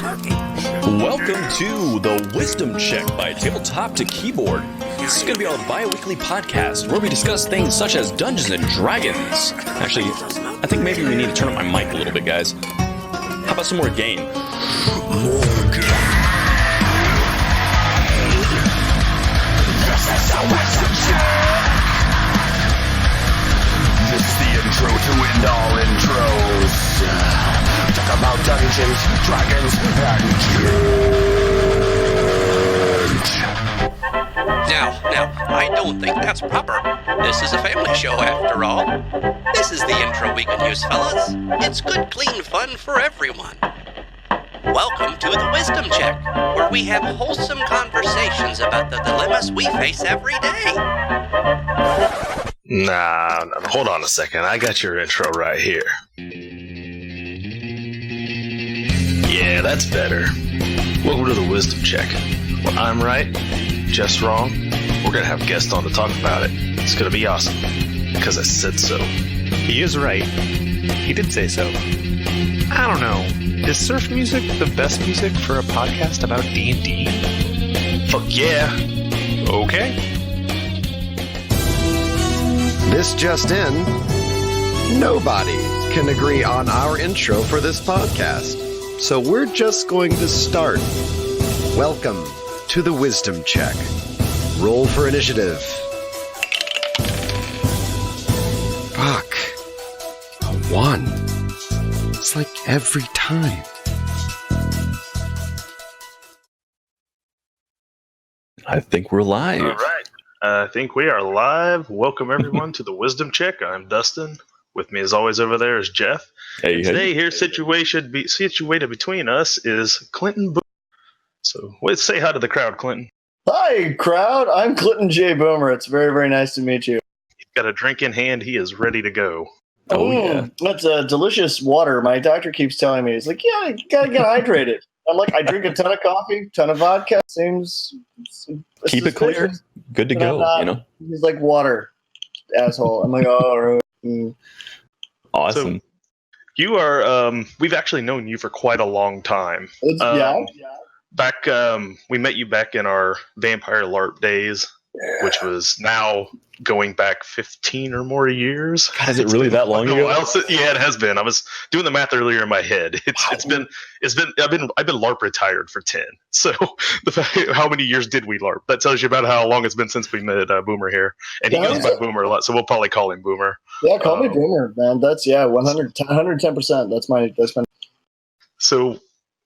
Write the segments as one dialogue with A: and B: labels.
A: Welcome to the Wisdom Check by Tabletop to Keyboard. This is going to be our bi-weekly podcast where we discuss things such as Dungeons and Dragons. Actually, I think maybe we need to turn up my mic a little bit, guys. How about some more game?
B: This is the intro to end all intros. Talk about Dungeons, Dragons, and
C: Now, I don't think that's proper. This is a family show after all. This is the intro we can use, fellas. It's good, clean fun for everyone. Welcome to the Wisdom Check, where we have wholesome conversations about the dilemmas we face every day.
D: Nah, hold on a second. I got your intro right here. Yeah, that's better. Welcome to the Wisdom Check. Well, I'm right, just wrong. We're gonna have guests on to talk about it. It's gonna be awesome, because I said so.
E: He is right. He did say so. I don't know. Is surf music the best music for a podcast about D&D?
D: Fuck yeah.
E: Okay.
F: This just in, nobody can agree on our intro for this podcast. So we're just going to start. Welcome to the Wisdom Check. Roll for initiative. Fuck. A 1. It's like every time.
A: I think we're live.
D: All right. I think we are live. Welcome, everyone, to the Wisdom Check. I'm Dustin. With me, as always, over there is Jeff.
A: Hey.
D: Today, here situated between us is Clinton Boomer. So, let's say hi to the crowd, Clinton.
G: Hi, crowd. I'm Clinton J. Boomer. It's very, very nice to meet you.
D: He's got a drink in hand. He is ready to go.
A: Oh, yeah.
G: That's a delicious water. My doctor keeps telling me, he's like, yeah, you gotta get hydrated. I'm like, I drink a ton of coffee, ton of vodka. Seems
A: Keep it clear. Good to go, you know?
G: He's like, water, asshole. I'm like, oh,
A: Awesome.
D: So, you are, we've actually known you for quite a long time.
G: yeah.
D: Back, we met you back in our Vampire Larp days, which was now going back 15 or more years.
A: God, is it really that long ago?
D: Yeah, it has been. I was doing the math earlier in my head. I've been LARP retired for 10. So the fact, how many years did we LARP? That tells you about how long it's been since we met Boomer here. And he goes by Boomer a lot, so we'll probably call him Boomer.
G: Yeah, call me Boomer, man. That's 110%. That's my.
D: So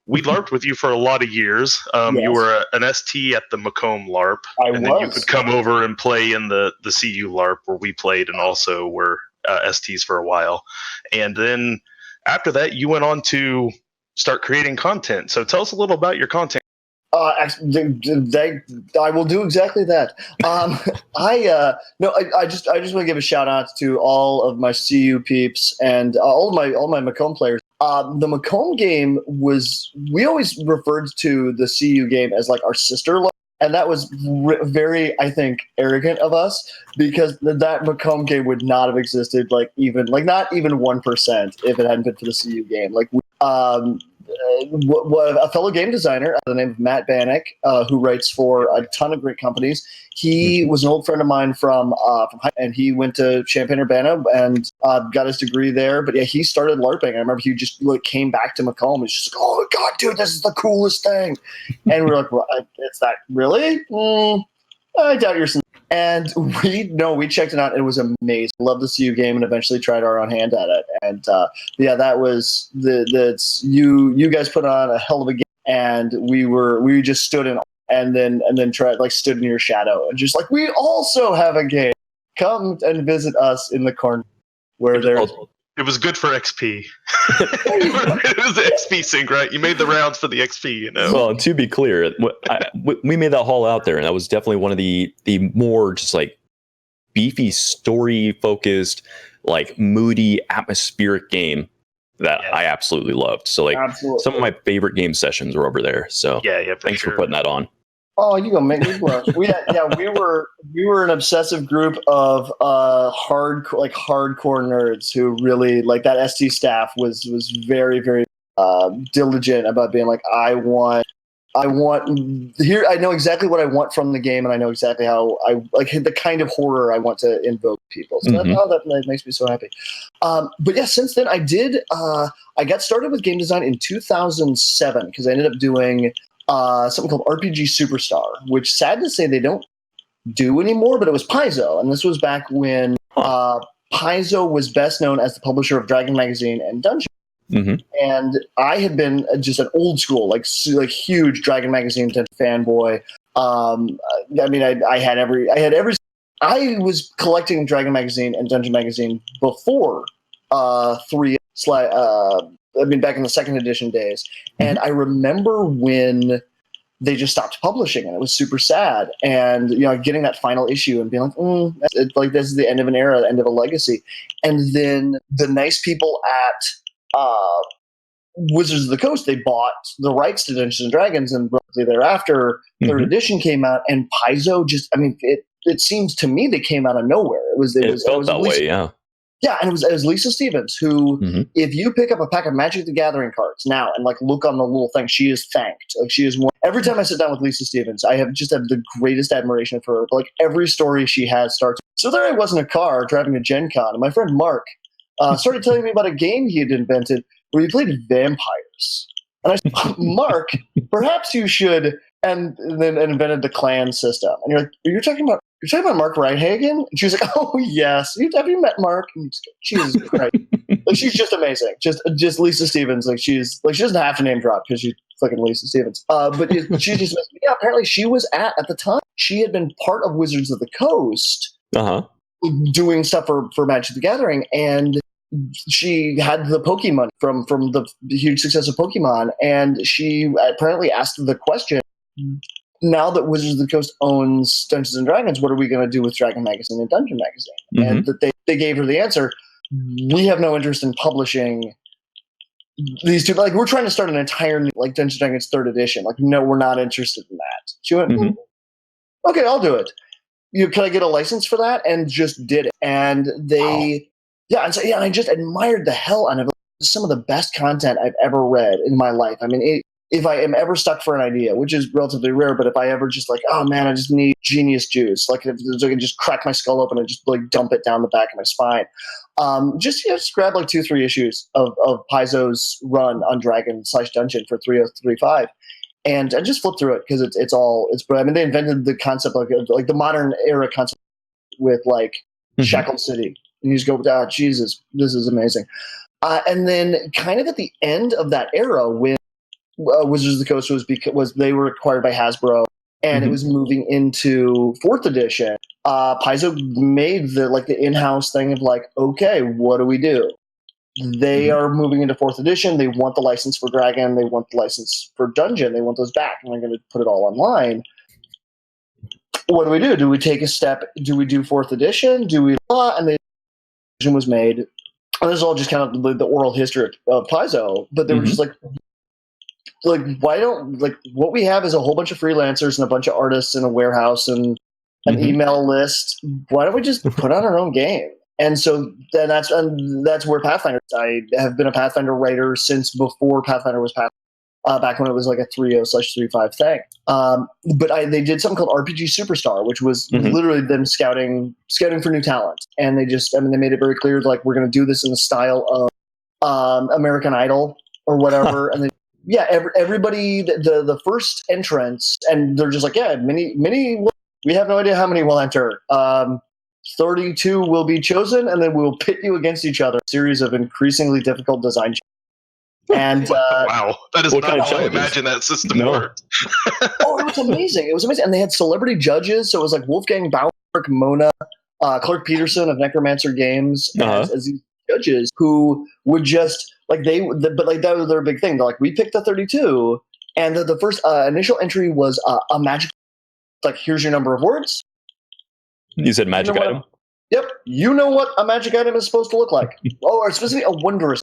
D: we LARPed with you for a lot of years.
G: Yes.
D: You were an ST at the Macomb LARP. Then you could come over and play in the CU LARP where we played and also were STs for a while. And then after that, you went on to start creating content. So tell us a little about your content.
G: I will do exactly that. I just want to give a shout out to all of my CU peeps and all my Macomb players. The Macomb game we always referred to the CU game as like our sister, and that was very, I think, arrogant of us because that Macomb game would not have existed not even 1% if it hadn't been for the CU game. A fellow game designer by the name of Matt Bannock, who writes for a ton of great companies. He was an old friend of mine from and he went to Champaign-Urbana and got his degree there. But yeah, he started LARPing. I remember he just came back to Macomb. He's just like, "Oh my god, dude, this is the coolest thing!" And we're like, "Well, it's that really? I doubt you're." And we checked it out. It was amazing. Loved the CU game and eventually tried our own hand at it. And yeah, that was you guys put on a hell of a game, and we just stood in and then tried stood in your shadow and just we also have a game. Come and visit us in the corner where there's.
D: It was good for XP. It was the XP sync, right? You made the rounds for the XP, you know.
A: Well, to be clear, we made that haul out there, and that was definitely one of the more just beefy, story-focused, moody, atmospheric game that I absolutely loved. So, some of my favorite game sessions were over there. So,
D: yeah,
A: thanks for putting that on.
G: Oh, you're gonna make me blush. We were an obsessive group of hardcore nerds who really that ST staff was very, very diligent about being like, I want here. I know exactly what I want from the game, and I know exactly how I like the kind of horror I want to invoke people. So that makes me so happy. But yeah, since then I did. I got started with game design in 2007 because I ended up doing something called RPG Superstar, which sad to say they don't do anymore. But it was Paizo, and this was back when Paizo was best known as the publisher of Dragon Magazine and Dungeon.
A: Mm-hmm.
G: And I had been just an old school, like huge Dragon Magazine fanboy. I was collecting Dragon Magazine and Dungeon Magazine before back in the second edition days. And I remember when they just stopped publishing, and it was super sad. And getting that final issue and being like, this is the end of an era, the end of a legacy. And then the nice people at Wizards of the Coast, they bought the rights to Dungeons and Dragons, and thereafter, third edition came out, and Paizo it seems to me they came out of nowhere. It felt that way, yeah. Yeah, and it was Lisa Stevens, who, if you pick up a pack of Magic the Gathering cards now and look on the little thing, she is thanked. She is one. Every time I sit down with Lisa Stevens, I have the greatest admiration for her. Every story she has starts. So there I was in a car driving to Gen Con, and my friend Mark started telling me about a game he had invented where you played vampires. And I said, Mark, perhaps you should, and then invented the clan system. And you're like, you're talking about Mark Reithagen? And she was like, oh, yes. Have you met Mark? And Jesus Christ. She's just amazing. Just Lisa Stevens. She doesn't have to name drop because she's fucking Lisa Stevens. But she's just, apparently she was at the time, she had been part of Wizards of the Coast doing stuff for Magic the Gathering, and she had the Pokemon from the huge success of Pokemon, and she apparently asked the question, now that Wizards of the Coast owns Dungeons and Dragons, what are we going to do with Dragon Magazine and Dungeon Magazine? And that they gave her the answer, we have no interest in publishing these two. We're trying to start an entire new, Dungeons and Dragons 3rd edition. No, we're not interested in that. She went, okay, I'll do it. Can I get a license for that? And just did it. And they... Yeah, and I just admired the hell out of it. Some of the best content I've ever read in my life. I mean, if I am ever stuck for an idea, which is relatively rare, but if I ever just oh man, I just need genius juice, if I can just crack my skull open and just dump it down the back of my spine, just grab 2-3 issues of Paizo's run on Dragon/Dungeon for 3035, and just flip through it because they invented the concept the modern era concept with Shackled City. And you just go, Jesus, this is amazing. And then kind of at the end of that era when Wizards of the Coast was they were acquired by Hasbro and it was moving into 4th edition, Paizo made the in-house thing of okay, what do we do? They are moving into 4th edition. They want the license for Dragon. They want the license for Dungeon. They want those back. And they're going to put it all online. What do? Do we take a step? Do we do 4th edition? Do we? And the decision was made. And this is all just kind of the oral history of Paizo. But they were just why don't what we have is a whole bunch of freelancers and a bunch of artists in a warehouse and an email list. Why don't we just put on our own game? And so then that's where Pathfinder. I have been a Pathfinder writer since before Pathfinder was Pathfinder, back when it was a 3.0/3.5 thing. But they did something called RPG Superstar, which was literally them scouting for new talent. And they made it very clear we're going to do this in the style of American Idol or whatever. And everybody the first entrance, and they're just many we have no idea how many will enter. 32 will be chosen, and then we'll pit you against each other. A series of increasingly difficult design. And
D: wow, that is not how I imagine that system worked.
G: Oh, it was amazing! It was amazing, and they had celebrity judges. So it was Wolfgang Bauer, Mona, Clark Peterson of Necromancer Games as these judges who would just but that was their big thing. They're we picked the 32, and the first initial entry was a magic. Here's your number of words.
A: You said magic item?
G: Yep. You know what a magic item is supposed to look like. Or specifically a wondrous.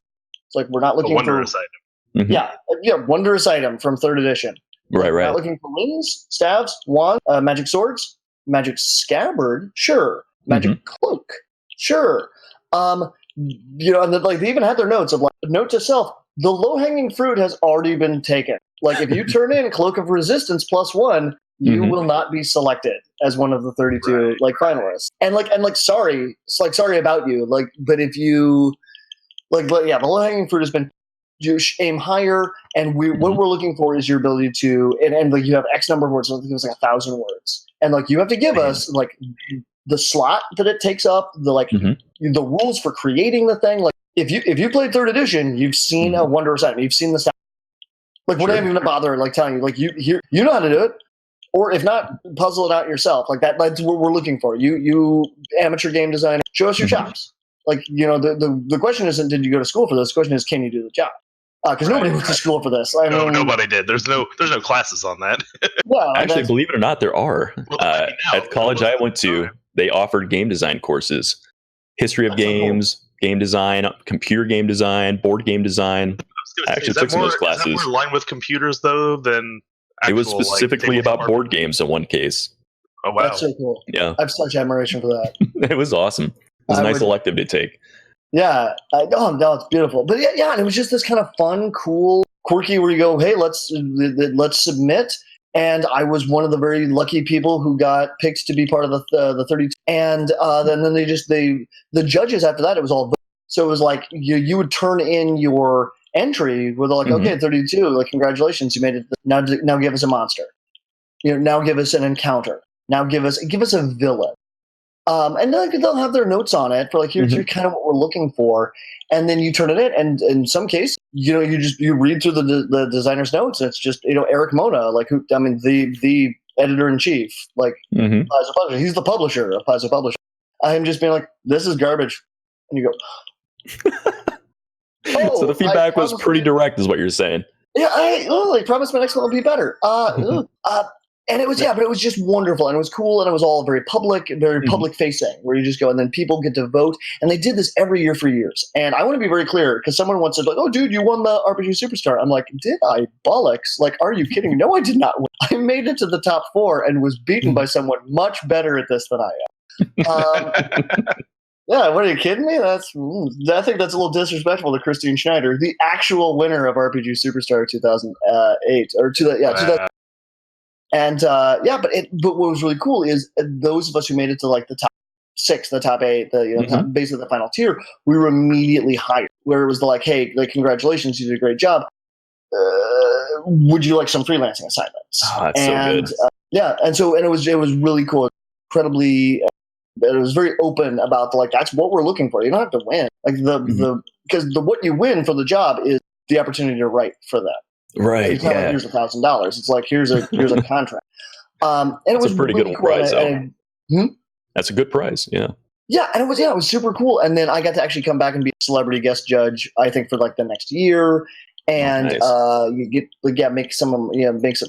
G: It's we're not looking for... A wondrous
D: item.
G: Yeah, wondrous item from 3rd edition.
A: Right.
G: We're not looking for wings, staves, wands, magic swords, magic scabbard, sure. Magic cloak, sure. And they even had their notes of note to self, the low-hanging fruit has already been taken. Like, if you turn in Cloak of Resistance +1, you will not be selected as one of the 32 finalists. And sorry about you. But if you the low-hanging fruit has been, you aim higher, and what we're looking for is your ability to and you have X number of words. I think it was 1,000 words, and you have to give us the slot that it takes up, the rules for creating the thing. Like, if you played 3rd edition, you've seen a Wondrous Item, you've seen the sound. We're not even gonna bother telling you. You know how to do it, or if not, puzzle it out yourself. That's what we're looking for. You amateur game designer, show us your chops. The question isn't, did you go to school for this? The question is, can you do the job? Because nobody went to school for this.
D: Nobody did. There's no classes on that.
G: Well,
A: actually, believe it or not, there are. At college I went to, they offered game design courses, history of games, game design, computer game design, board game design. I actually took some of those classes.
D: Is that more aligned with computers though than actual,
A: it was specifically about board games in one case.
D: Oh wow,
G: that's so cool.
A: Yeah,
G: I have such admiration for that.
A: It was awesome. It was a nice elective to take.
G: Yeah, no, it's beautiful. But and it was just this kind of fun, cool, quirky, where you go, hey, let's submit. And I was one of the very lucky people who got picked to be part of the 32. And then the judges after that, it was all. So it was like you would turn in your entry with okay, 32, congratulations, you made it. Now give us a monster. Now give us an encounter. Now give us a villain. And they'll have their notes on it for here's kind of what we're looking for, and then you turn it in, and in some case, you read through the designer's notes, and it's just Eric Mona, the editor in chief, Plaza Publisher. He's the publisher of Plaza Publisher. I'm just being this is garbage, and you go.
A: So the feedback was pretty direct, is what you're saying.
G: Yeah, I promised my next one will be better. And it was, but it was just wonderful, and it was cool, and it was all very public facing, where you just go, and then people get to vote, and they did this every year for years. And I want to be very clear, because someone once said, oh, dude, you won the RPG Superstar. I'm like, did I? Bollocks. Are you kidding? No, I did not win. I made it to the top 4 and was beaten by someone much better at this than I am. Yeah, what are you kidding me? I think that's a little disrespectful to Christine Schneider, the actual winner of RPG Superstar 2008, or 2000. And but what was really cool is those of us who made it to the top 6, the top 8, basically the final tier, we were immediately hired. Where it was hey, congratulations, you did a great job. Would you like some freelancing assignments?
A: Oh, that's so
G: good. And it was really cool, incredibly. It was very open about that's what we're looking for. You don't have to win because what you win for the job is the opportunity to write for them.
A: Right.
G: It's not here's $1,000. It's here's a contract. And it was
A: a pretty
G: really
A: good
G: cool.
A: prize. That's a good prize. Yeah.
G: Yeah, and it was super cool. And then I got to actually come back and be a celebrity guest judge, I think, for the next year. And you get make some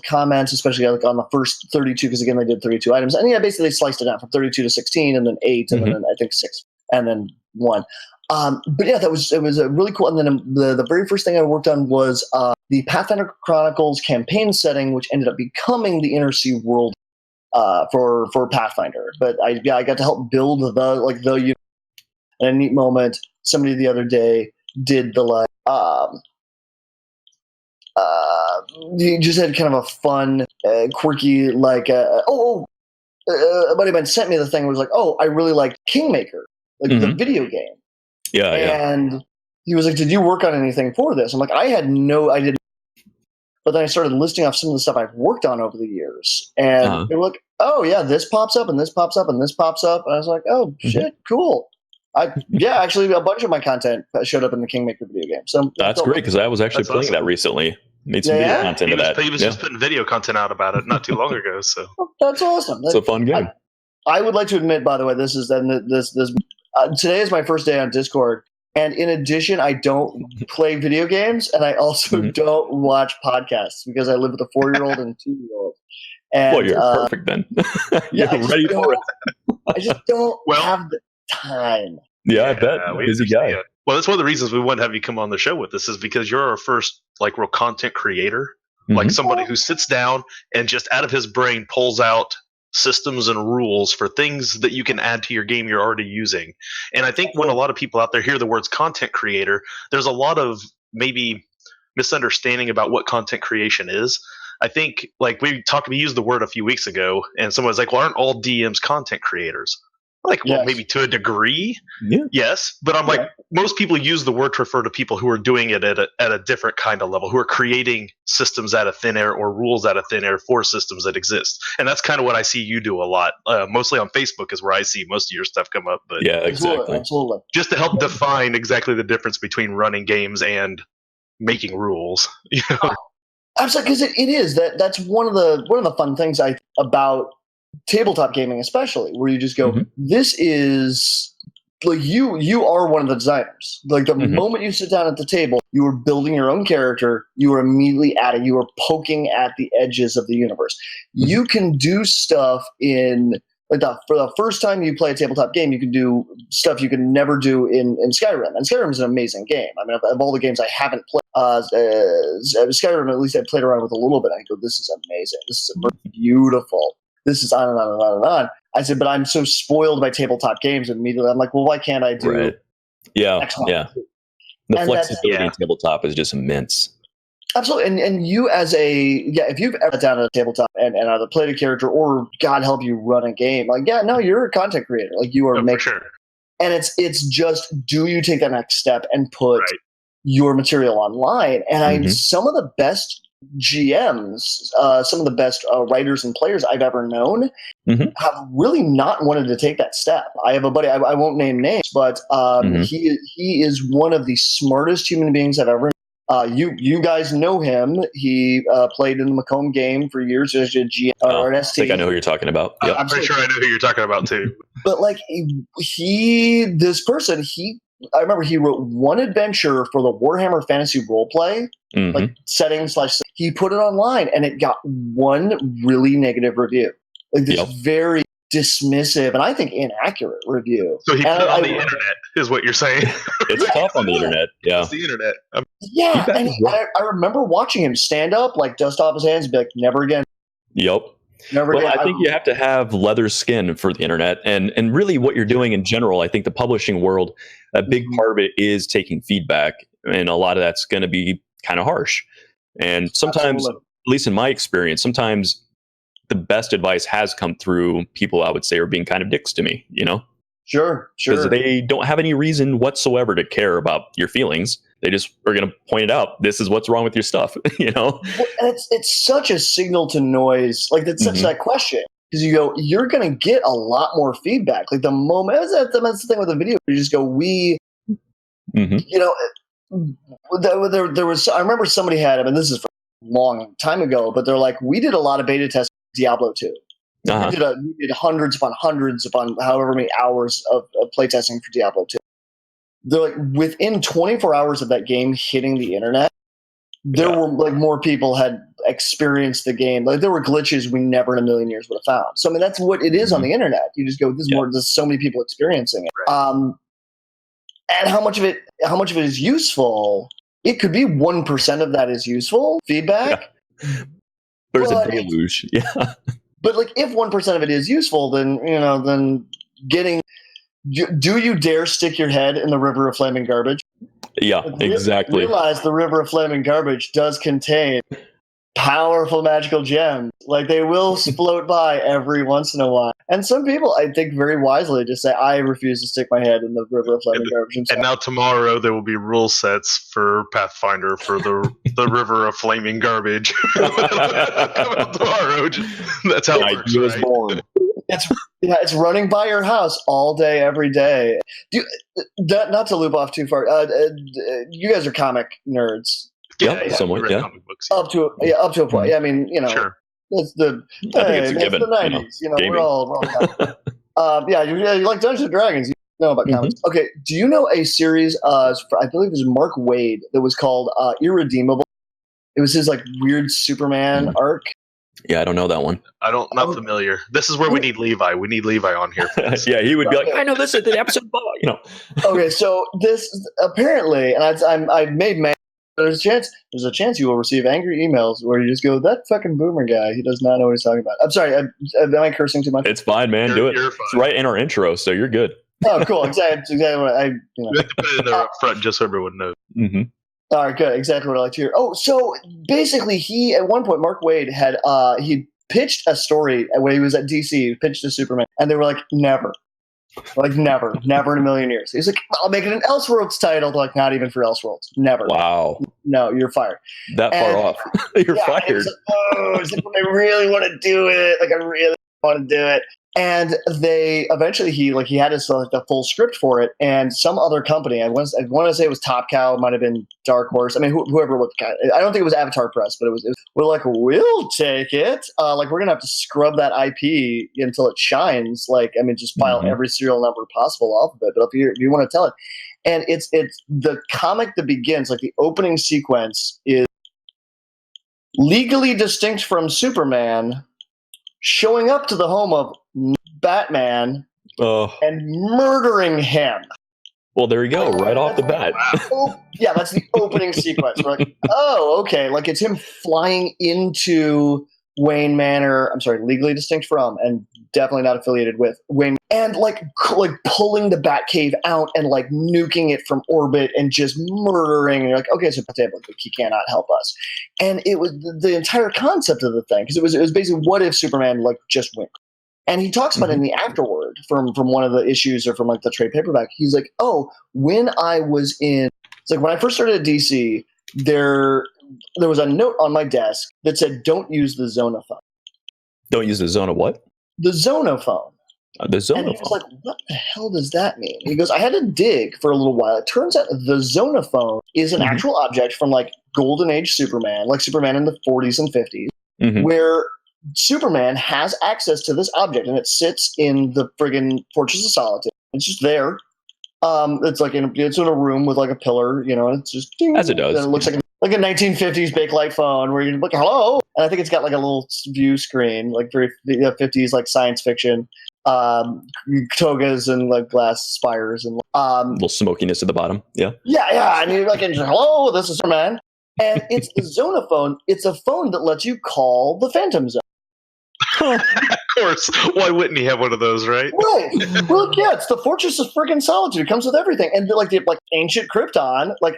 G: comments, especially on the first 32, because again they did 32 items. And basically they sliced it down from 32 to 16, and then 8, and then I think 6, and then 1. But it was really cool. And then the very first thing I worked on was the Pathfinder Chronicles campaign setting, which ended up becoming the Inner Sea world for Pathfinder. But I got to help build the unit. And a neat moment, somebody the other day did you just had kind of a fun, quirky, a buddy of mine sent me the thing where it was I really liked Kingmaker, the video game.
A: Yeah.
G: And he was like, did you work on anything for this? I'm like, I didn't. But then I started listing off some of the stuff I've worked on over the years. And they were like, oh, yeah, this pops up, and this pops up, and this pops up. And I was like, oh, shit, cool. Actually, a bunch of my content showed up in the Kingmaker video game. So
A: that's great, because I was actually playing that recently. Made some video content of that.
D: He was just putting video content out about it not too long ago. So
G: that's awesome.
A: It's a fun game.
G: I would like to admit, by the way, this today is my first day on Discord, and in addition, I don't play video games, and I also don't watch podcasts because I live with a 4-year-old and a 2-year-old. And,
A: well, you're perfect then. You're ready for it.
G: I just don't have the time.
A: Yeah, I bet. Busy guy.
D: Well, that's one of the reasons we want to have you come on the show with us, is because you're our first real content creator, somebody who sits down and just out of his brain pulls out systems and rules for things that you can add to your game you're already using. And I think when a lot of people out there hear the words content creator, there's a lot of maybe misunderstanding about what content creation is. I think, like, we used the word a few weeks ago, and someone was like, well, aren't all DMs content creators? Like, well, maybe to a degree, yes. But I'm like, most people use the word to refer to people who are doing it at a different kind of level, who are creating systems out of thin air or rules out of thin air for systems that exist. And that's kind of what I see you do a lot. Mostly on Facebook is where I see most of your stuff come up. But
A: yeah, exactly.
G: Absolutely.
D: Just to help define exactly the difference between running games and making rules. You know?
G: Absolutely, because it is that's one of the fun things about tabletop gaming, especially, where you just go, this is like you are one of the designers. Like the moment you sit down at the table, you are building your own character. You are immediately at it. You are poking at the edges of the universe. You can do stuff in like for the first time you play a tabletop game, you can do stuff you can never do in Skyrim. And Skyrim is an amazing game. I mean, of all the games I haven't played, Skyrim, at least I played around with a little bit. I go, this is amazing. This is beautiful. This is on and on and on and on. I said, but I'm so spoiled by tabletop games. And immediately I'm like, well, why can't I do X, Y,
A: yeah.
G: Z?
A: The
G: And
A: flexibility in tabletop is just immense.
G: Absolutely. And you as if you've ever sat down at a tabletop and either played a character or God help you run a game, like, you're a content creator. Like you are making, and it's just, do you take that next step and put your material online? And some of the best GMs, some of the best writers and players I've ever known have really not wanted to take that step. I have a buddy, I won't name names, but he is one of the smartest human beings I've ever known. You guys know him. He played in the Macomb game for years as a GM or an ST.
A: I think I know who you're talking about. Yep.
D: I'm pretty sure I know who you're talking about too.
G: But like I remember he wrote one adventure for the Warhammer Fantasy Roleplay, like setting / he put it online and it got one really negative review. Like this very dismissive and I think inaccurate review.
D: So he put it on the internet, is what you're saying.
A: It's tough on the internet. Yeah.
D: It's the internet.
G: Yeah. And I remember watching him stand up, like dust off his hands and be like, never again.
A: Yep.
G: Never again.
A: I think you have to have leather skin for the internet, and really what you're doing in general. I think the publishing world, a big part of it is taking feedback, and a lot of that's going to be kind of harsh. And sometimes, at least in my experience, sometimes the best advice has come through people I would say are being kind of dicks to me. You know,
G: sure,
A: because they don't have any reason whatsoever to care about your feelings. They just are going to point it out. This is what's wrong with your stuff, you know?
G: Well, and it's such a signal to noise. Like, it's such that question. Because you go, you're going to get a lot more feedback. Like, the moment, that's the thing with the video. You just go, you know, there was, I remember somebody had him, and this is a long time ago, but they're like, we did a lot of beta testing Diablo 2. We did hundreds upon however many hours of playtesting for Diablo 2. They're like, within 24 hours of that game hitting the internet, there were like more people had experienced the game. Like there were glitches we never in a million years would have found. So I mean, that's what it is on the internet. You just go, there's so many people experiencing it. And how much of it is useful? It could be 1% of that is useful feedback.
A: Yeah. There's a deluge. Yeah.
G: But like, if 1% of it is useful, then getting. Do you dare stick your head in the river of flaming garbage?
A: Yeah, exactly.
G: Realize the river of flaming garbage does contain powerful magical gems. Like, they will float by every once in a while. And some people, I think, very wisely just say, I refuse to stick my head in the river of flaming garbage.
D: And now tomorrow there will be rule sets for Pathfinder for the river of flaming garbage. Coming tomorrow. That's how it works,
A: was born.
G: It's running by your house all day, every day. Not to loop off too far. You guys are comic nerds.
A: Yeah, somewhat. Yeah,
D: comic books,
G: up to a point. Yeah, I mean,
D: sure.
G: It's the
A: it's
G: the 90s. We're all you like Dungeons and Dragons. You know about comics. Okay, do you know a series? I believe it was Mark Waid that was called Irredeemable. It was his like weird Superman arc.
A: Yeah, I don't know that one.
D: Not familiar. This is where we need Levi. We need Levi on here for this.
A: Yeah, he would be like, I know this is the episode,
G: Okay, so this apparently, and I've made man. There's a chance you will receive angry emails where you just go, that fucking boomer guy, he does not know what he's talking about. I'm sorry, am I cursing too much?
A: It's fine, man. Do it. It's right in our intro, so you're good.
G: Oh, cool. Exactly what
D: You have to put it in there up front just so everyone knows.
G: All right, good. Exactly what I like to hear. Oh, so basically, he at one point, Mark Waid had he pitched a story when he was at DC. He pitched to Superman, and they were like, never in a million years. He's like, I'll make it an Elseworlds title. They're like, not even for Elseworlds, never.
A: Wow,
G: no, you're fired.
A: That far off, you're fired.
G: It's like, I really want to do it. Like, I really want to do it. And they eventually he had his the full script for it, and some other company, I want to say it was Top Cow, it might have been Dark Horse. I mean, whoever was, I don't think it was Avatar Press, but it was we're like, we'll take it. Like, we're gonna have to scrub that IP until it shines. Like, I mean, just file every serial number possible off of it. But if you want to tell it, and it's the comic that begins, like the opening sequence is legally distinct from Superman showing up to the home of Batman and murdering him.
A: Well, there you go, right off the bat.
G: Yeah, that's the opening sequence. We're like, oh, okay. Like, it's him flying into Wayne Manor. I'm sorry, legally distinct from, and definitely not affiliated with Wayne. And like pulling the Batcave out and like nuking it from orbit and just murdering. And you're like, okay, so he cannot help us. And it was the entire concept of the thing, because it was basically, what if Superman like just went? And he talks about it in the afterword from one of the issues or from like the trade paperback. He's like, oh, when I was in, it's like when I first started at DC, there was a note on my desk that said, don't use the Zonophone.
A: Don't use the Zona what?
G: The Zonophone.
A: The Zonophone.
G: And he was like, what the hell does that mean? He goes, I had to dig for a little while. It turns out the Zonophone is an actual object from like Golden Age Superman, like Superman in the 40s and 50s, where Superman has access to this object, and it sits in the friggin' Fortress of Solitude. It's just there. It's like it's in a room with like a pillar, you know. And it's just ding,
A: as it does.
G: And it looks like a 1950s bakelite phone where you can look, hello, and I think it's got like a little view screen, like very 50s like science fiction, togas and like glass spires and
A: little smokiness at the bottom. Yeah.
G: And you're like, hello, this is Superman, and it's the Zonophone. It's a phone that lets you call the Phantom Zone.
D: Of course. Why wouldn't he have one of those, right?
G: Right. Well, yeah, it's the Fortress of friggin' Solitude. It comes with everything. And the ancient Krypton, like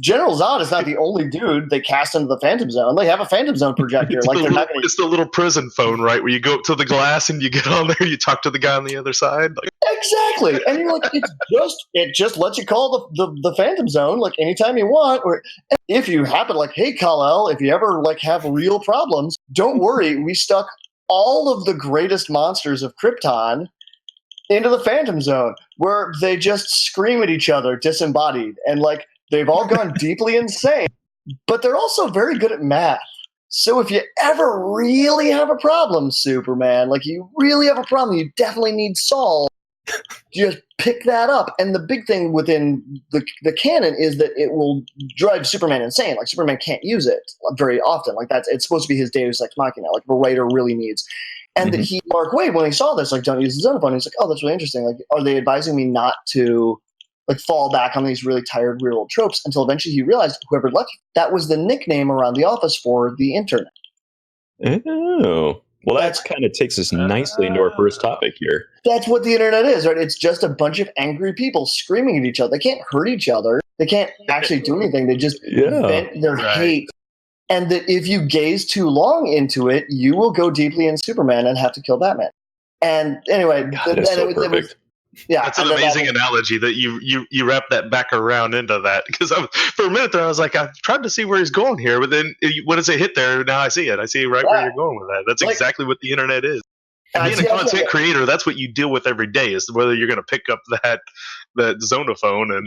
G: General Zod is not the only dude they cast into the Phantom Zone. They have a Phantom Zone projector.
D: It's the little prison phone, right? Where you go up to the glass and you get on there, you talk to the guy on the other side. Like,
G: exactly. And you're like, it just lets you call the Phantom Zone like anytime you want. Or if you happen, like, hey, Kal-El, if you ever like have real problems, don't worry. We stuck all of the greatest monsters of Krypton into the Phantom Zone, where they just scream at each other disembodied, and like they've all gone deeply insane, but they're also very good at math. So if you ever really have a problem, Superman, like you really have a problem, you definitely need Saul, just pick that up. And the big thing within the canon is that it will drive Superman insane. Like Superman can't use it very often. Like it's supposed to be his Deus Ex Machina, like the writer really needs. And that Mark Waid, when he saw this, like, don't use the Zonophone, he's like, oh, that's really interesting. Like, are they advising me not to like fall back on these really tired real world tropes? Until eventually he realized whoever left, that was the nickname around the office for the internet.
A: Oh. Well, that kind of takes us nicely into our first topic here.
G: That's what the internet is, right? It's just a bunch of angry people screaming at each other. They can't hurt each other. They can't actually do anything. They just vent their hate. And that if you gaze too long into it, you will go deeply in Superman and have to kill Batman. And anyway,
A: perfect.
D: That's an amazing analogy that you wrap that back around into that, because for a minute there I was like, I'm trying to see where he's going here, but then when does it hit there? Now I see it. I see right where you're going with that. That's exactly what the internet is. And being a content creator, that's what you deal with every day, is whether you're going to pick up that Zonophone and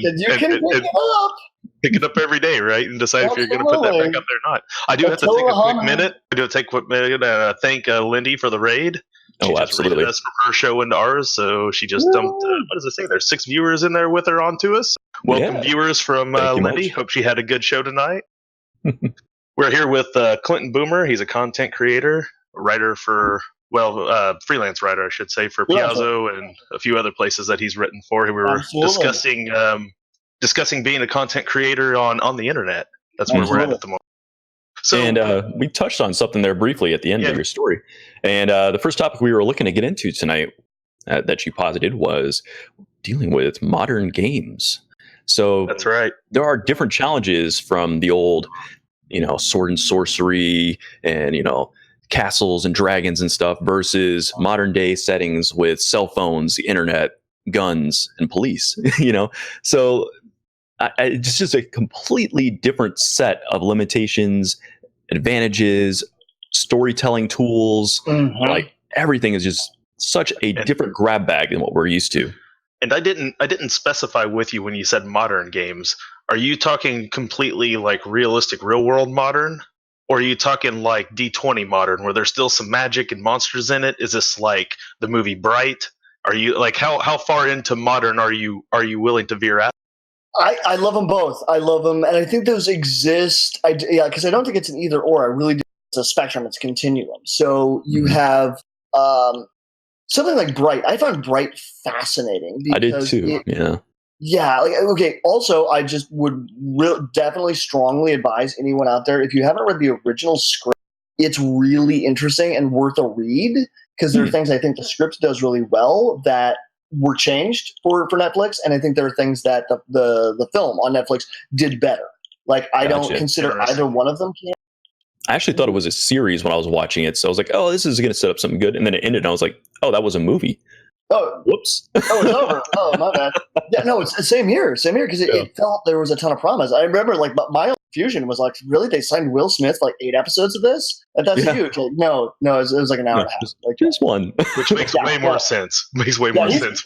D: pick it up every day, right? And decide if you're going to put that back up there or not. I do have to take a quick minute. To thank Lindy for the raid. She
A: absolutely.
D: Us from her show into ours, so she just dumped. What does it say? There's 6 viewers in there with her onto us. Welcome, viewers from Lindy. Hope she had a good show tonight. We're here with Clinton Boomer. He's a content creator, a writer for freelance writer, I should say, for Piazzo and a few other places that he's written for. We were discussing being a content creator on the internet. That's where we're at the moment. So,
A: and we touched on something there briefly at the end of your story. And the first topic we were looking to get into tonight that you posited was dealing with modern games. So
D: That's right.
A: There are different challenges from the old, sword and sorcery and, castles and dragons and stuff versus modern day settings with cell phones, the internet, guns, and police, So it's just a completely different set of limitations, advantages, storytelling tools. Like everything is just such a different grab bag than what we're used to.
D: And I didn't specify with you when you said modern games. Are you talking completely like realistic real world modern? Or are you talking like D20 modern where there's still some magic and monsters in it? Is this like the movie Bright? Are you like how far into modern are you willing to veer out?
G: I love them both. I love them, and I think those exist. Because I don't think it's an either or. I really do. It's a spectrum. It's a continuum. So you have something like Bright. I found Bright fascinating.
A: I did too.
G: Yeah. Like, okay. Also, I just would definitely strongly advise anyone out there, if you haven't read the original script, it's really interesting and worth a read, because there are things I think the script does really well that were changed for Netflix, and I think there are things that the film on Netflix did better. Like, I don't consider either one of them canon.
A: I actually thought it was a series when I was watching it, so I was like, "Oh, this is going to set up something good," and then it ended, and I was like, "Oh, that was a movie."
G: Oh,
A: whoops!
G: Oh, it's over. Oh, my bad. Yeah, no, it's the same here, because it felt there was a ton of promise. I remember, like, my confusion was like, really, they signed Will Smith for like 8 episodes of this? That's huge. Like, no, it was like an hour and a half. Like,
A: just one,
D: which makes way more sense. Makes way more sense.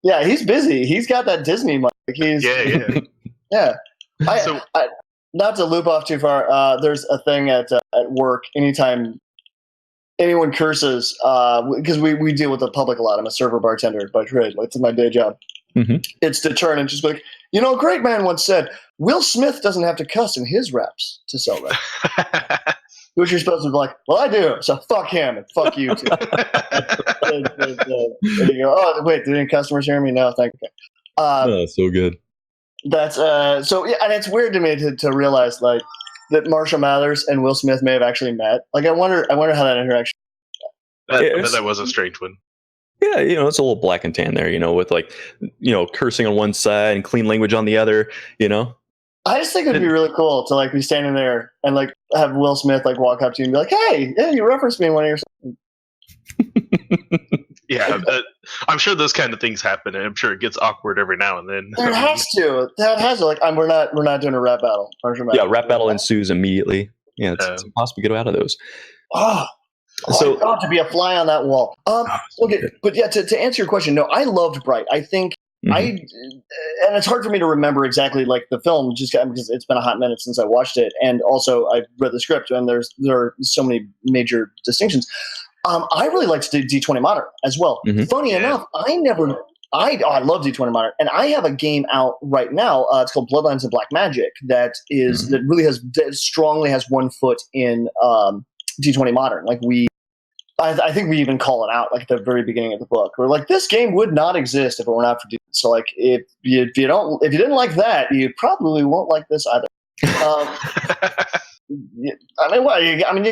G: Yeah, he's busy. He's got that Disney money. Like, yeah. I not to loop off too far. There's a thing at work. Anytime anyone curses, because we deal with the public a lot. I'm a server bartender by trade. Like, it's my day job. It's to turn and just be like, a great man once said, Will Smith doesn't have to cuss in his reps to sell reps. Which you're supposed to be like, well, I do, so fuck him and fuck you too. And you go, oh, wait, did any customers hear me? No, thank you.
A: So good.
G: That's so yeah, and it's weird to me to realize like that Marshall Mathers and Will Smith may have actually met. Like, I wonder how that interaction.
D: That was a strange one.
A: Yeah, it's a little black and tan there, with like, cursing on one side and clean language on the other,
G: I just think it'd be really cool to like be standing there and like have Will Smith like walk up to you and be like, "Hey, yeah, you referenced me in one of your."
D: Yeah, I'm sure those kind of things happen, and I'm sure it gets awkward every now and then.
G: That has to. Like, we're not doing a rap battle.
A: Yeah, rap battle ensues immediately. Yeah, it's impossible to get out of those.
G: So to be a fly on that wall. Okay, but yeah, to answer your question, no, I loved Bright. I think and it's hard for me to remember exactly like the film, just because it's been a hot minute since I watched it, and also I read the script, and there are so many major distinctions. I really liked D20 Modern as well. Funny enough, I love D20 Modern, and I have a game out right now. It's called Bloodlines of Black Magic that strongly has one foot in D20 Modern. Like, I think we even call it out like at the very beginning of the book. We're like, this game would not exist if it were not for D20. So like, if you didn't like that, you probably won't like this either. You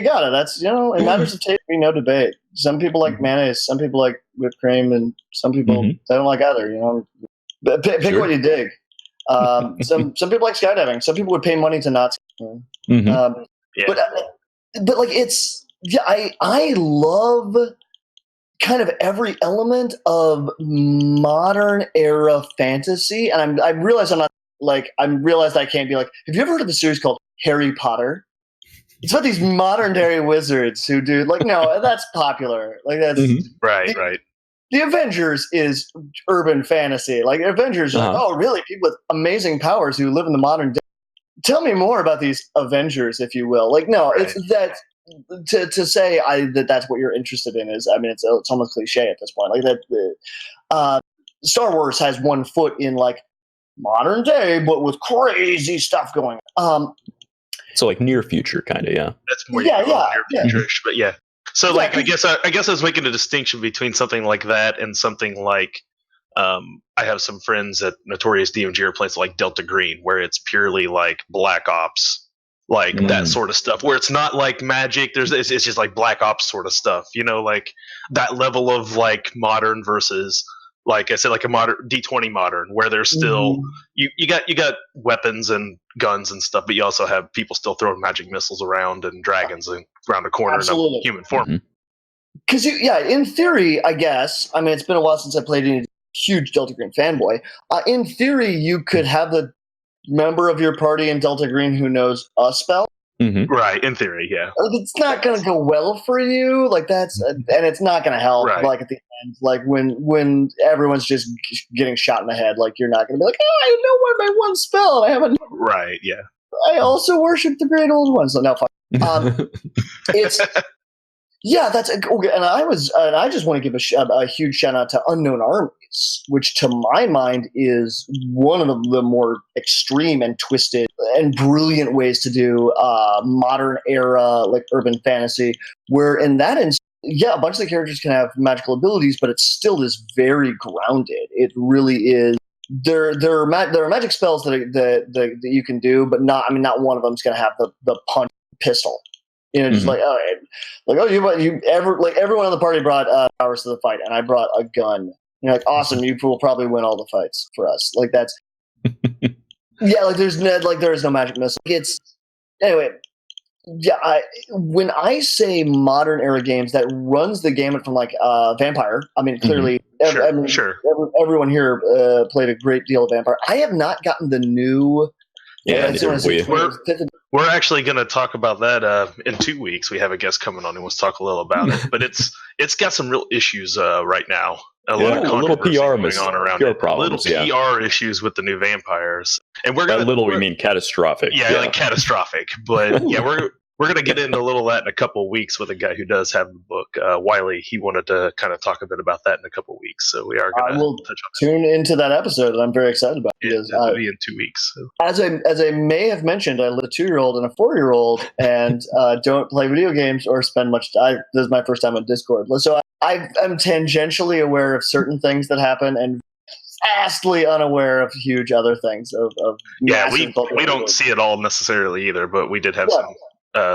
G: got it. That's, it matters of taste, no debate. Some people like mayonnaise, some people like whipped cream, and some people they don't like either. Pick what you dig. Some people like skydiving. Some people would pay money to not. But like, it's I love kind of every element of modern era fantasy, and I realize I realized I can't be like. Have you ever heard of the series called Harry Potter? It's about these modern day wizards who do like, no, that's popular. Like, that's
D: right.
G: The Avengers is urban fantasy. Like, Avengers, like, oh, really? People with amazing powers who live in the modern day. Tell me more about these Avengers, if you will. Like, no, it's that to say that's what you're interested in is, it's almost cliche at this point. Like that, Star Wars has one foot in like modern day, but with crazy stuff going on.
A: So like near future, kind of, yeah.
D: That's more near future-ish, but yeah. So like, I guess I was making a distinction between something like that and something like, I have some friends at Notorious DMG are places like Delta Green, where it's purely like Black Ops, like that sort of stuff, where it's not like magic. It's just like Black Ops sort of stuff, like that level of like modern versus like I said, like a modern D20 modern, where there's still you got weapons and guns and stuff, but you also have people still throwing magic missiles around and dragons around the corner in a human form.
G: Because in theory, I guess. I mean, it's been a while since I played any huge Delta Green fanboy. In theory, you could have the member of your party in Delta Green who knows a spell.
D: Right, in theory, yeah.
G: It's not going to go well for you, like that's, and it's not going to help.
D: Right.
G: Like at the end, like when everyone's just getting shot in the head, like you're not going to be like, oh, I know what my one spell, and I haven't.
D: Right, yeah.
G: I also worship the great old ones. So no, it's. Yeah, that's okay. And I just want to give a huge shout out to Unknown Armies, which to my mind is one of the more extreme and twisted and brilliant ways to do modern era like urban fantasy. Where in that instance, a bunch of the characters can have magical abilities, but it still is very grounded. It really is. There are magic spells that you can do, but not one of them is going to have the punch pistol. Just like, all right, like, everyone in the party brought powers to the fight, and I brought a gun. You're like, awesome, you will probably win all the fights for us. Like that's, like there is no magic missile. Anyway. Yeah, when I say modern era games, that runs the gamut from like Vampire. I mean, clearly, everyone here played a great deal of Vampire. I have not gotten the new.
D: We're actually going to talk about that in 2 weeks. We have a guest coming on who wants to talk a little about it, but it's got some real issues right now. A little PR going on around it.
A: Problems,
D: PR issues with the new Vampires, and
A: we mean catastrophic.
D: Yeah, like catastrophic. But yeah, we're going to get into a little of that in a couple of weeks with a guy who does have the book. Wiley, he wanted to kind of talk a bit about that in a couple of weeks. So we are going to touch on
G: tune into that episode, and I'm very excited about it.
D: It'll be in 2 weeks. So.
G: As I may have mentioned, I live with a 2-year-old and a 4-year-old, and don't play video games or spend much time. This is my first time on Discord. So I'm tangentially aware of certain things that happen, and vastly unaware of huge other things.
D: We don't see it all necessarily either, but we did have some.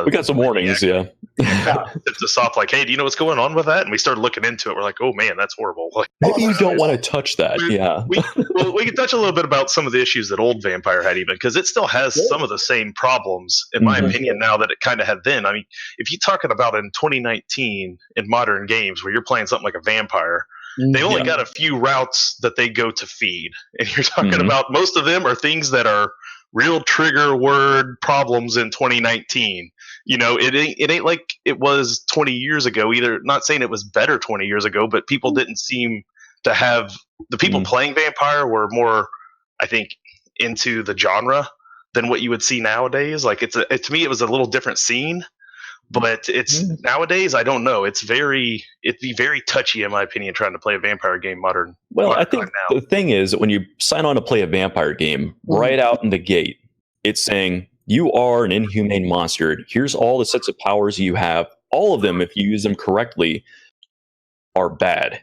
A: We got some warnings,
D: tipped us off like, hey, do you know what's going on with that? And we started looking into it. We're like, oh man, that's horrible. Like,
A: maybe you don't want to touch that.
D: We can touch a little bit about some of the issues that old Vampire had, even because it still has some of the same problems, in my opinion, now that it kind of had then. I mean, if you're talking about in 2019 in modern games where you're playing something like a vampire, they only got a few routes that they go to feed, and you're talking about most of them are things that are real trigger word problems in 2019. It ain't like it was 20 years ago either. Not saying it was better 20 years ago, but people didn't seem to have the people playing Vampire were more, I think, into the genre than what you would see nowadays. Like to me, it was a little different scene, but it's nowadays, I don't know. It'd be very touchy, in my opinion, trying to play a vampire game modern.
A: Well, I think the thing is that when you sign on to play a vampire game, right out in the gate, it's saying you are an inhumane monster. Here's all the sets of powers you have. All of them, if you use them correctly, are bad.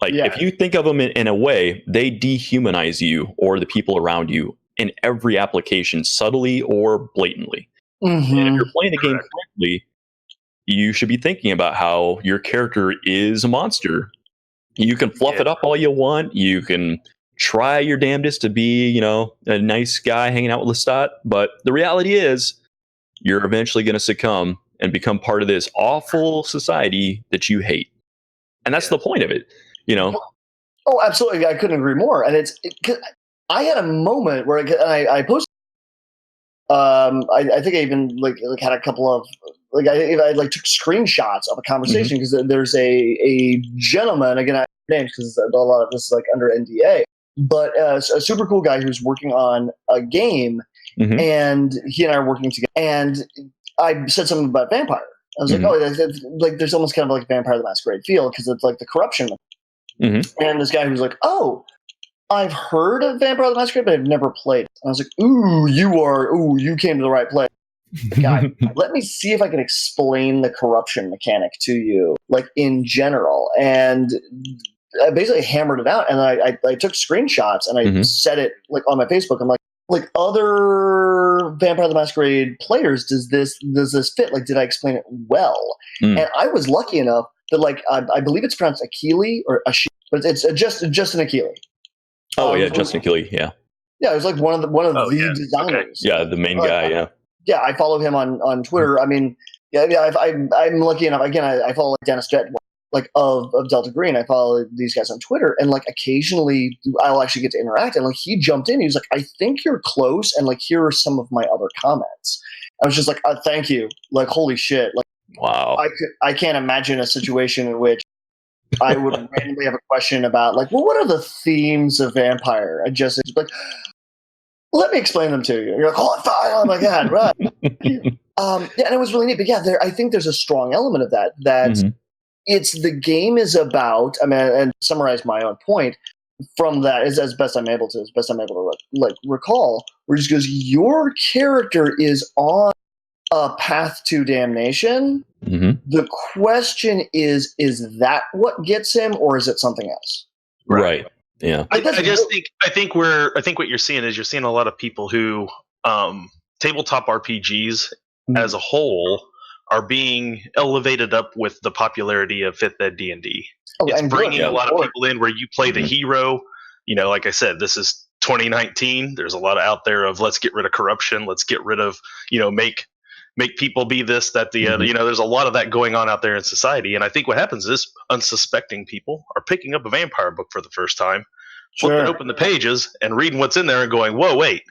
A: Like if you think of them in a way, they dehumanize you or the people around you in every application, subtly or blatantly. And if you're playing the game correctly, you should be thinking about how your character is a monster. You can fluff it up all you want. You can try your damnedest to be, a nice guy hanging out with Lestat. But the reality is, you're eventually going to succumb and become part of this awful society that you hate. And that's the point of it,
G: Oh, absolutely. I couldn't agree more. And I had a moment where I posted. I think I even had a couple of I took screenshots of a conversation because there's a gentleman, again I have names because a lot of this is under NDA, but a super cool guy who's working on a game, and he and I are working together. And I said something about Vampire. I was like, there's almost kind of like Vampire the Masquerade feel because it's like the corruption. And this guy who's like, oh, I've heard of Vampire the Masquerade, but I've never played it. And I was like, you came to the right place. Guy, let me see if I can explain the corruption mechanic to you, in general. And I basically hammered it out, and I took screenshots and I set it on my Facebook. I'm like other Vampire the Masquerade players, does this fit? Did I explain it well? And I was lucky enough that I believe it's pronounced Achille or Achille. but it's Justin Achille.
A: Oh yeah, Justin Achille. Yeah.
G: Yeah, it was like one of the designers.
A: Okay. Yeah, the main guy. Yeah.
G: Yeah, I follow him on Twitter. I mean, I'm lucky enough. Again, I follow like Dennis Jett, like of Delta Green. I follow these guys on Twitter, and like occasionally I'll actually get to interact. And like he jumped in, he was like, "I think you're close," and like here are some of my other comments. I was just like, "Thank you." Like, holy shit! Like,
A: wow.
G: I can't imagine a situation in which I would randomly have a question about like, well, what are the themes of Vampire? I just like, let me explain them to you. You're like, oh my god, right? Yeah, and it was really neat. But yeah, I think there's a strong element of that. It's the game is about. I mean, and to summarize my own point from that is as best I'm able to like recall. Where it just goes, your character is on a path to damnation. The question is that what gets him, or is it something else?
A: Right. Yeah.
D: I think what you're seeing is you're seeing a lot of people who tabletop RPGs as a whole are being elevated up with the popularity of 5th Ed D&D. It's bringing a lot of people in where you play the hero. You know, like I said, this is 2019. There's a lot out there of let's get rid of corruption. Let's get rid of, make people be this, that, the other. There's a lot of that going on out there in society. And I think what happens is unsuspecting people are picking up a vampire book for the first time, flipping open the pages and reading what's in there and going, whoa, wait.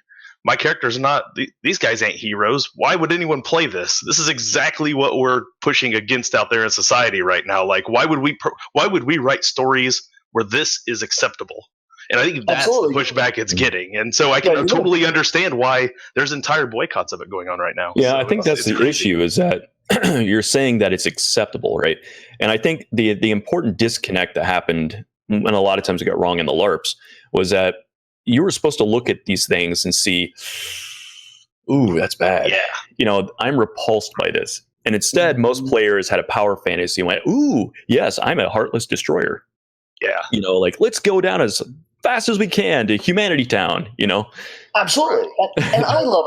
D: My character's not. These guys ain't heroes. Why would anyone play this? This is exactly what we're pushing against out there in society right now. Like, why would we write stories where this is acceptable? And I think that's the pushback it's getting. And so I can totally understand why there's entire boycotts of it going on right now.
A: Yeah,
D: so
A: I think that's the issue is that you're saying that it's acceptable, right? And I think the important disconnect that happened, and a lot of times it got wrong in the LARPs, was that you were supposed to look at these things and see, ooh, that's bad.
D: Yeah.
A: I'm repulsed by this. And instead, most players had a power fantasy and went, ooh, yes, I'm a heartless destroyer.
D: Yeah.
A: Like, let's go down as fast as we can to Humanity Town,
G: Absolutely. And I love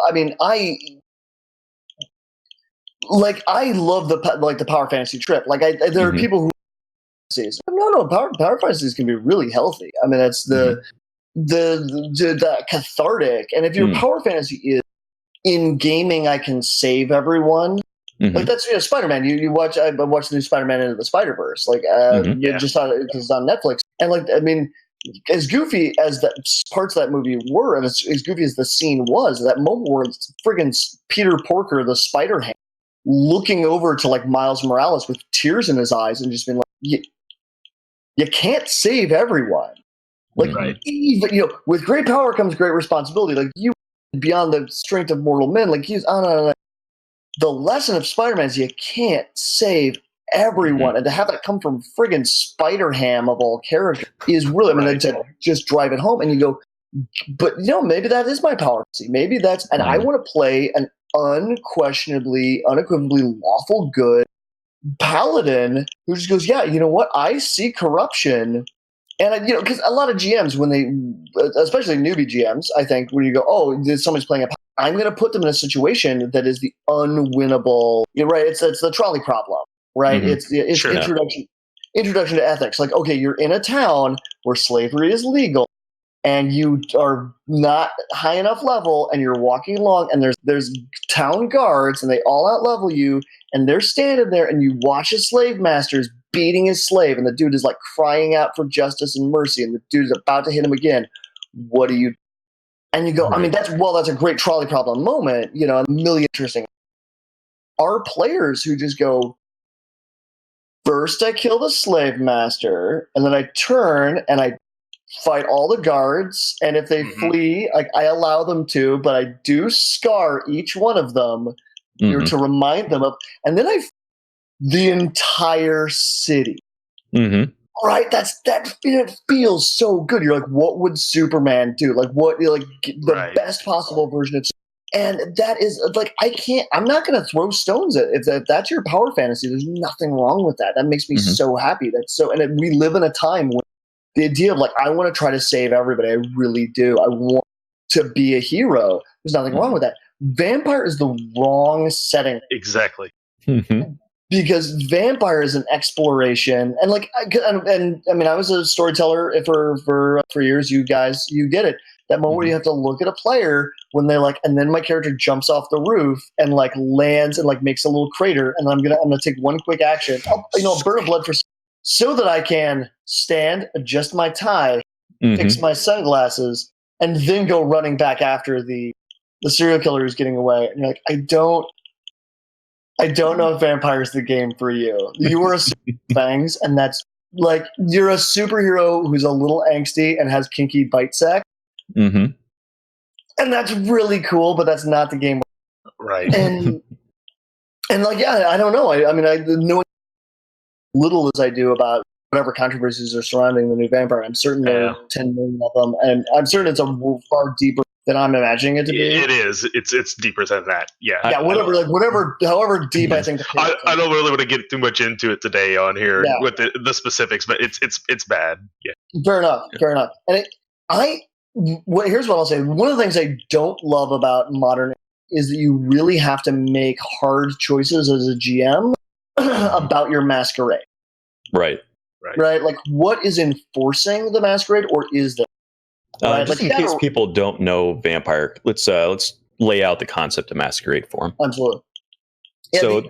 G: the power fantasy trip. Like, there are people who fantasies. No, power fantasies can be really healthy. I mean, that's the cathartic. And if your power fantasy is in gaming, I can save everyone. Like that's Spider-Man. You watch. I watched the new Spider-Man Into the Spider-Verse. Like you just saw it because it's on Netflix. And like I mean, as goofy as the parts of that movie were, and as goofy as the scene was, that moment where it's friggin' Peter Porker, the Spider-Ham, looking over to like Miles Morales with tears in his eyes and just being like, you can't save everyone. Like, even, with great power comes great responsibility. Like, you, beyond the strength of mortal men, like, the lesson of Spider-Man is you can't save everyone. And to have that come from friggin' Spider-Ham of all characters is really, I mean, to just drive it home and you go, but, maybe that is my power. See, maybe that's, and I want to play an unequivocally lawful good paladin who just goes, yeah, you know what? I see corruption. And, because a lot of GMs, when they, especially newbie GMs, I think, when you go, oh, somebody's playing I'm going to put them in a situation that is the unwinnable, right? It's the trolley problem, right? It's introduction to ethics. Like, okay, you're in a town where slavery is legal and you are not high enough level and you're walking along and there's town guards and they all out-level you and they're standing there and you watch a slave master's beating his slave and the dude is like crying out for justice and mercy and the dude is about to hit him again. What do you do? And you go, I mean, that's a great trolley problem moment, a million interesting. Are players who just go, first I kill the slave master and then I turn and I fight all the guards, and if they flee, I allow them to, but I do scar each one of them to remind them of, and then the entire city. Right? That feels so good. You're like, what would Superman do? Like, what, the best possible version of, and that is like, I'm not going to throw stones at it. If that's your power fantasy, there's nothing wrong with that. That makes me so happy. We live in a time when the idea of like, I want to try to save everybody. I really do. I want to be a hero. There's nothing wrong with that. Vampire is the wrong setting.
D: Exactly.
G: because vampire is an exploration, and like, and I mean, I was a storyteller for years. You guys, you get it. That moment where you have to look at a player when they're like, and then my character jumps off the roof and like lands and like makes a little crater, and I'm gonna take one quick action. A burn of blood so that I can stand, adjust my tie, fix my sunglasses, and then go running back after the serial killer who's getting away. And you're like, I don't know if vampire is the game for you. You are a fangs, and that's like, you're a superhero who's a little angsty and has kinky bite sack. And that's really cool, but that's not the game.
D: Right.
G: And like, yeah, I don't know. I mean, I know little as I do about whatever controversies are surrounding the new vampire. I'm certain there are 10 million of them, and I'm certain it's a far deeper than I'm imagining it to be.
D: It is. It's deeper than that. Yeah.
G: Yeah. However deep I think.
D: I don't really want to get too much into it today on here with the specifics, but it's bad. Yeah.
G: Fair enough. And here's what I'll say. One of the things I don't love about modern is that you really have to make hard choices as a GM about your masquerade.
A: Right.
G: Like, what is enforcing the masquerade, or is there?
A: Just in case people don't know vampire, let's lay out the concept of masquerade for them.
G: Absolutely. Yeah,
A: so,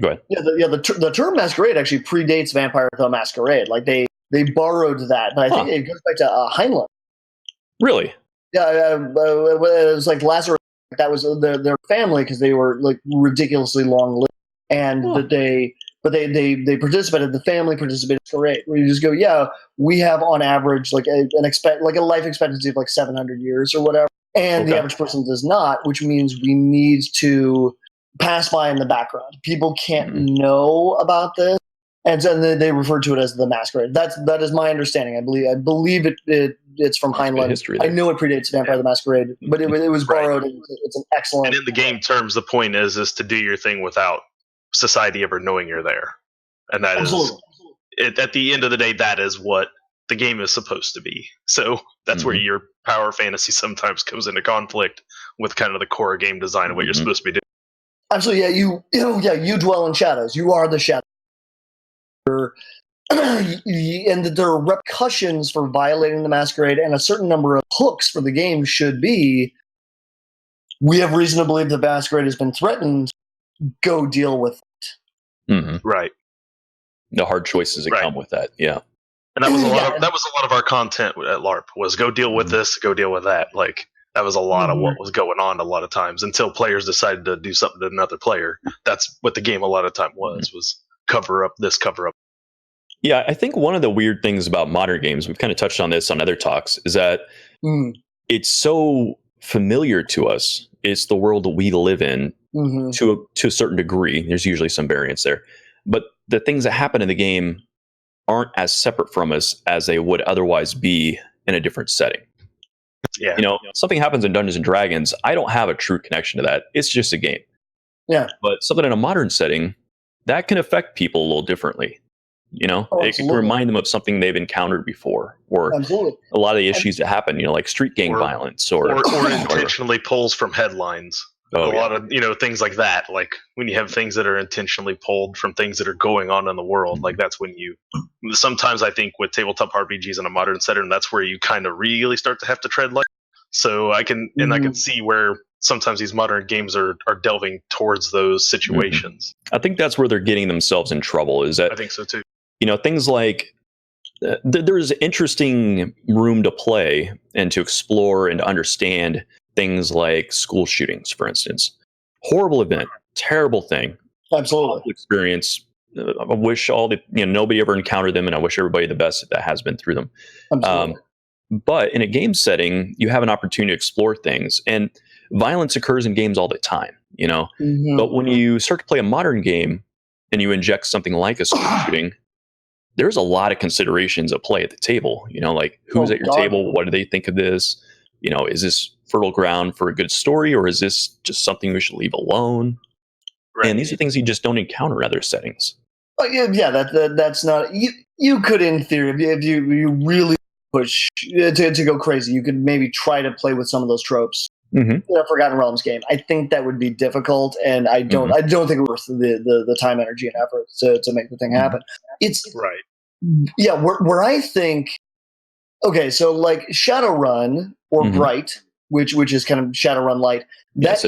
A: go ahead.
G: Yeah, the term masquerade actually predates Vampire the Masquerade. Like they borrowed that, but I think it goes back to Heinlein.
A: Really?
G: Yeah, it was like Lazarus. That was their family, because they were like ridiculously long lived, and they participated. The family participated in masquerade, where you just go, yeah, we have on average like a life expectancy of like 700 years or whatever, and the average person does not, which means we need to pass by in the background. People can't know about this, and so they refer to it as the masquerade. That is my understanding. I believe it's from Heinlein. I know it predates Vampire the Masquerade, but it was borrowed. And it's an excellent.
D: And in the game terms, the point is to do your thing without society ever knowing you're there, and that is at the end of the day, that is what the game is supposed to be. So that's where your power fantasy sometimes comes into conflict with kind of the core game design of what you're supposed to be doing.
G: Absolutely, you dwell in shadows. You are the shadow. And there are repercussions for violating the masquerade, and a certain number of hooks for the game should be, we have reason to believe the masquerade has been threatened, go deal with it.
D: Right.
A: The hard choices that come with that, yeah.
D: And that was a lot of our content at LARP, was go deal with this, go deal with that. Like, that was a lot of what was going on a lot of times, until players decided to do something to another player. That's what the game a lot of time was cover up this, cover up.
A: Yeah, I think one of the weird things about modern games, we've kind of touched on this on other talks, is that it's so familiar to us. It's the world that we live in to a certain degree. There's usually some variance there. But the things that happen in the game aren't as separate from us as they would otherwise be in a different setting.
D: Yeah.
A: Something happens in Dungeons and Dragons, I don't have a true connection to that. It's just a game.
G: Yeah.
A: But something in a modern setting, that can affect people a little differently. It can remind them of something they've encountered before, or a lot of the issues that happen, like street gang violence, or
D: intentionally pulls from headlines. A lot of things like that. Like when you have things that are intentionally pulled from things that are going on in the world, like that's when you. Sometimes I think with tabletop RPGs in a modern setting, that's where you kind of really start to have to tread light. So I can I can see where sometimes these modern games are delving towards those situations.
A: I think that's where they're getting themselves in trouble. Is that
D: I think so too.
A: Things like there's interesting room to play and to explore and to understand things like school shootings, for instance. Horrible event, terrible thing.
G: Absolutely.
A: Awful experience. I wish nobody ever encountered them, and I wish everybody the best that has been through them. But in a game setting, you have an opportunity to explore things, and violence occurs in games all the time, But when you start to play a modern game and you inject something like a school shooting, there's a lot of considerations at play at the table, like who's at your table? What do they think of this? Is this fertile ground for a good story, or is this just something we should leave alone? Right. And these are things you just don't encounter in other settings.
G: Oh, yeah, that's not, you could, in theory, if you really push to go crazy, you could maybe try to play with some of those tropes. Forgotten Realms game. I think that would be difficult, and I don't think it worth the time, energy, and effort to make the thing happen. It's
D: right.
G: Yeah, where I think, okay, so like Shadowrun or Bright, which is kind of Shadowrun Light, that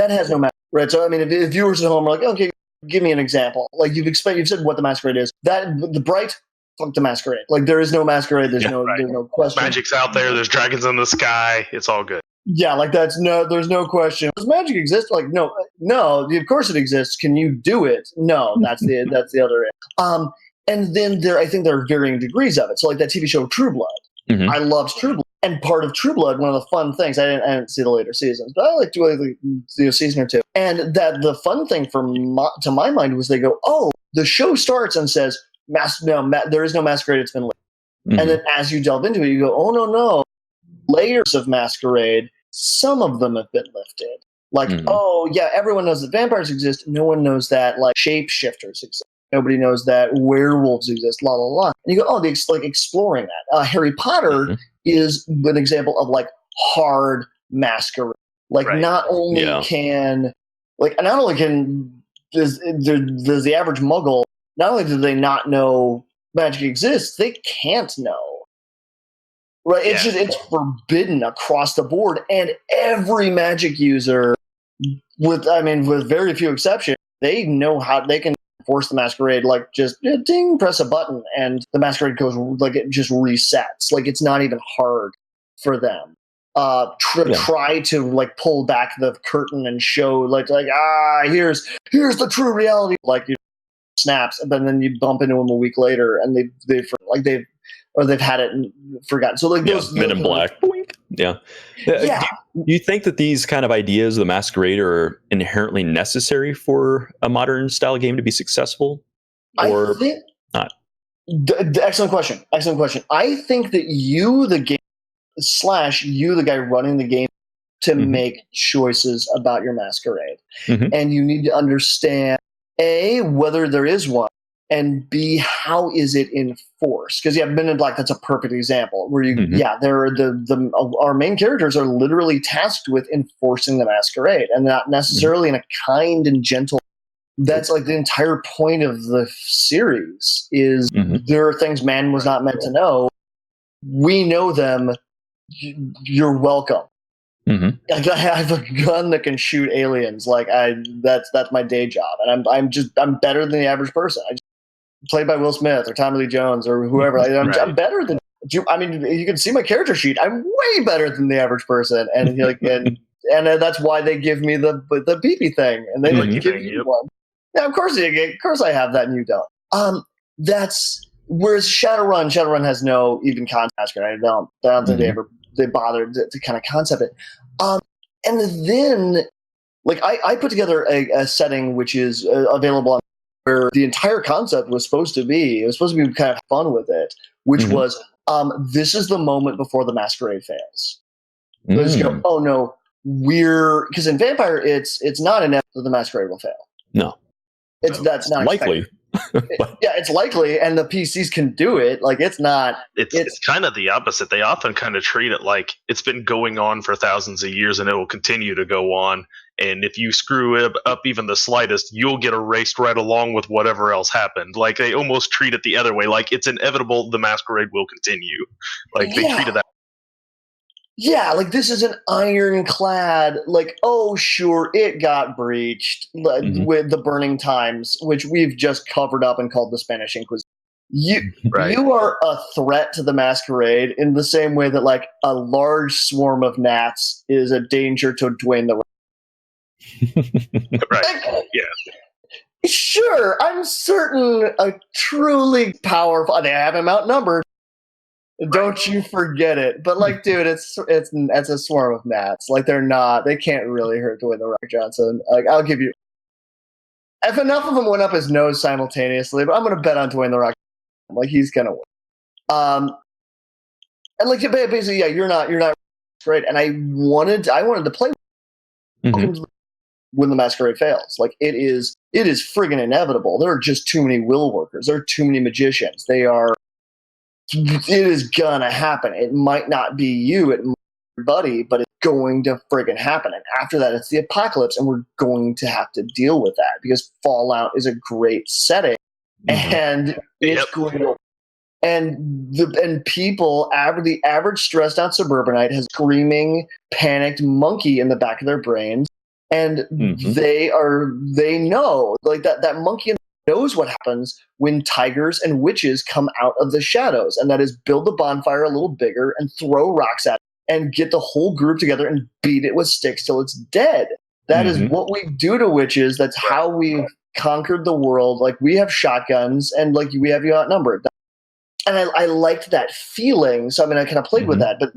G: has no mask, right? So I mean, if viewers at home are like, okay, give me an example. Like you've said what the Masquerade is. The Bright, fuck the Masquerade. Like there is no Masquerade. There's no question.
D: Magic's out there. There's dragons in the sky. It's all good.
G: Yeah, like there's no question. Does magic exist? Like no, of course it exists. Can you do it? No, that's the other end. And then I think there are varying degrees of it. So like that TV show True Blood, I loved True Blood, and part of True Blood, one of the fun things, I didn't see the later seasons, but I liked the season or two. And that the fun thing to my mind was they go, oh, the show starts and says, there is no Masquerade. It's been lifted. And then as you delve into it, you go, oh no. Layers of Masquerade, some of them have been lifted. Like, oh yeah, everyone knows that vampires exist. No one knows that like shapeshifters exist. Nobody knows that werewolves exist. La la la. And you go, oh, like exploring that. Harry Potter is an example of like hard Masquerade. Like not only does the average Muggle, not only do they not know magic exists, they can't know. Right, it's forbidden across the board, and every magic user, with very few exceptions, they know how they can force the Masquerade. Like just ding, press a button, and the Masquerade goes like it just resets. Like it's not even hard for them. Try to like pull back the curtain and show like here's the true reality. Like snaps, but then you bump into them a week later, and they've had it and forgotten. So like those
A: Men in Black. Yeah. Do you think that these kind of ideas of the Masquerade are inherently necessary for a modern style game to be successful, or
G: I think,
A: not?
G: Excellent question. I think that you, the game / you, the guy running the game, to make choices about your Masquerade, and you need to understand A, whether there is one, and B, how is it enforced? Because Men in Black, that's a perfect example where our main characters are literally tasked with enforcing the Masquerade, and not necessarily in a kind and gentle. That's like the entire point of the series is there are things man was not meant to know. We know them. You're welcome. Like I have a gun that can shoot aliens. Like that's my day job, and I'm better than the average person. Played by Will Smith or Tommy Lee Jones or whoever. I'm better than you. I mean, you can see my character sheet. I'm way better than the average person, and and that's why they give me the BB thing, and they give you one. Yeah, of course I have that, and you don't. That's whereas Shadowrun has no even concept. I don't think they bothered to kind of concept it. And then like I put together a setting which is available on where the entire concept was supposed to be kind of fun with it, which was this is the moment before the Masquerade fails. Let's go, oh no, because in Vampire it's not inevitable the Masquerade will fail.
A: No.
G: That's not
A: likely.
G: It's likely, and the PCs can do it. Like it's not.
D: It's kind of the opposite. They often kind of treat it like it's been going on for thousands of years, and it will continue to go on. And if you screw it up even the slightest, you'll get erased right along with whatever else happened. Like they almost treat it the other way. Like it's inevitable the Masquerade will continue. Like they treated that.
G: Yeah, like this is an ironclad, like, oh, sure, it got breached with the Burning Times, which we've just covered up and called the Spanish Inquisition. You are a threat to the Masquerade in the same way that, like, a large swarm of gnats is a danger to Dwayne the Rock.
D: Right, yeah.
G: Sure, I'm certain a truly powerful, they have him outnumbered. Don't you forget it. But like, dude, it's a swarm of gnats. Like they can't really hurt Dwayne the Rock Johnson. Like I'll give you, if enough of them went up his nose simultaneously, but I'm gonna bet on Dwayne the Rock. Like he's gonna win. And like basically, yeah, you're not great. And I wanted to play when the Masquerade fails. Like it is friggin' inevitable. There are just too many will workers. There are too many magicians. It is gonna happen. It might not be you, it might be your buddy, but it's going to friggin' happen. And after that, it's the apocalypse, and we're going to have to deal with that because Fallout is a great setting, and it's going to. And people, the average stressed out suburbanite has screaming, panicked monkey in the back of their brains, and they know, like that monkey knows what happens when tigers and witches come out of the shadows, and that is build the bonfire a little bigger and throw rocks at it and get the whole group together and beat it with sticks till it's dead. That is what we do to witches. That's how we've conquered the world. Like, we have shotguns, and like we have you outnumbered. And I liked that feeling. So, I mean, I kind of played with that. But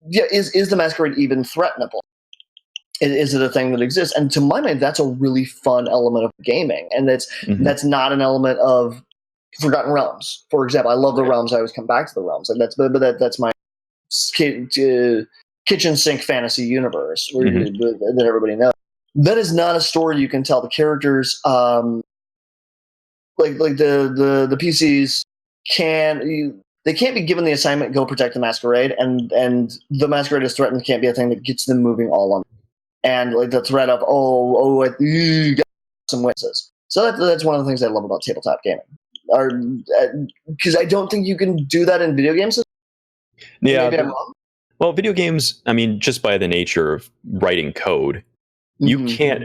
G: yeah, is the Masquerade even threatenable? Is it a thing that exists? And to my mind, that's a really fun element of gaming. And that's not an element of Forgotten Realms, for example. I love the Realms. I always come back to the Realms. And that's my kitchen sink fantasy universe that everybody knows. That is not a story you can tell. The characters, like the PCs, they can't be given the assignment, go protect the Masquerade, and the Masquerade is threatened can't be a thing that gets them moving all on. And like the threat of got some witnesses. So that's one of the things I love about tabletop gaming, because I don't think you can do that in video games.
A: Yeah. Well, video games, I mean, just by the nature of writing code, you can't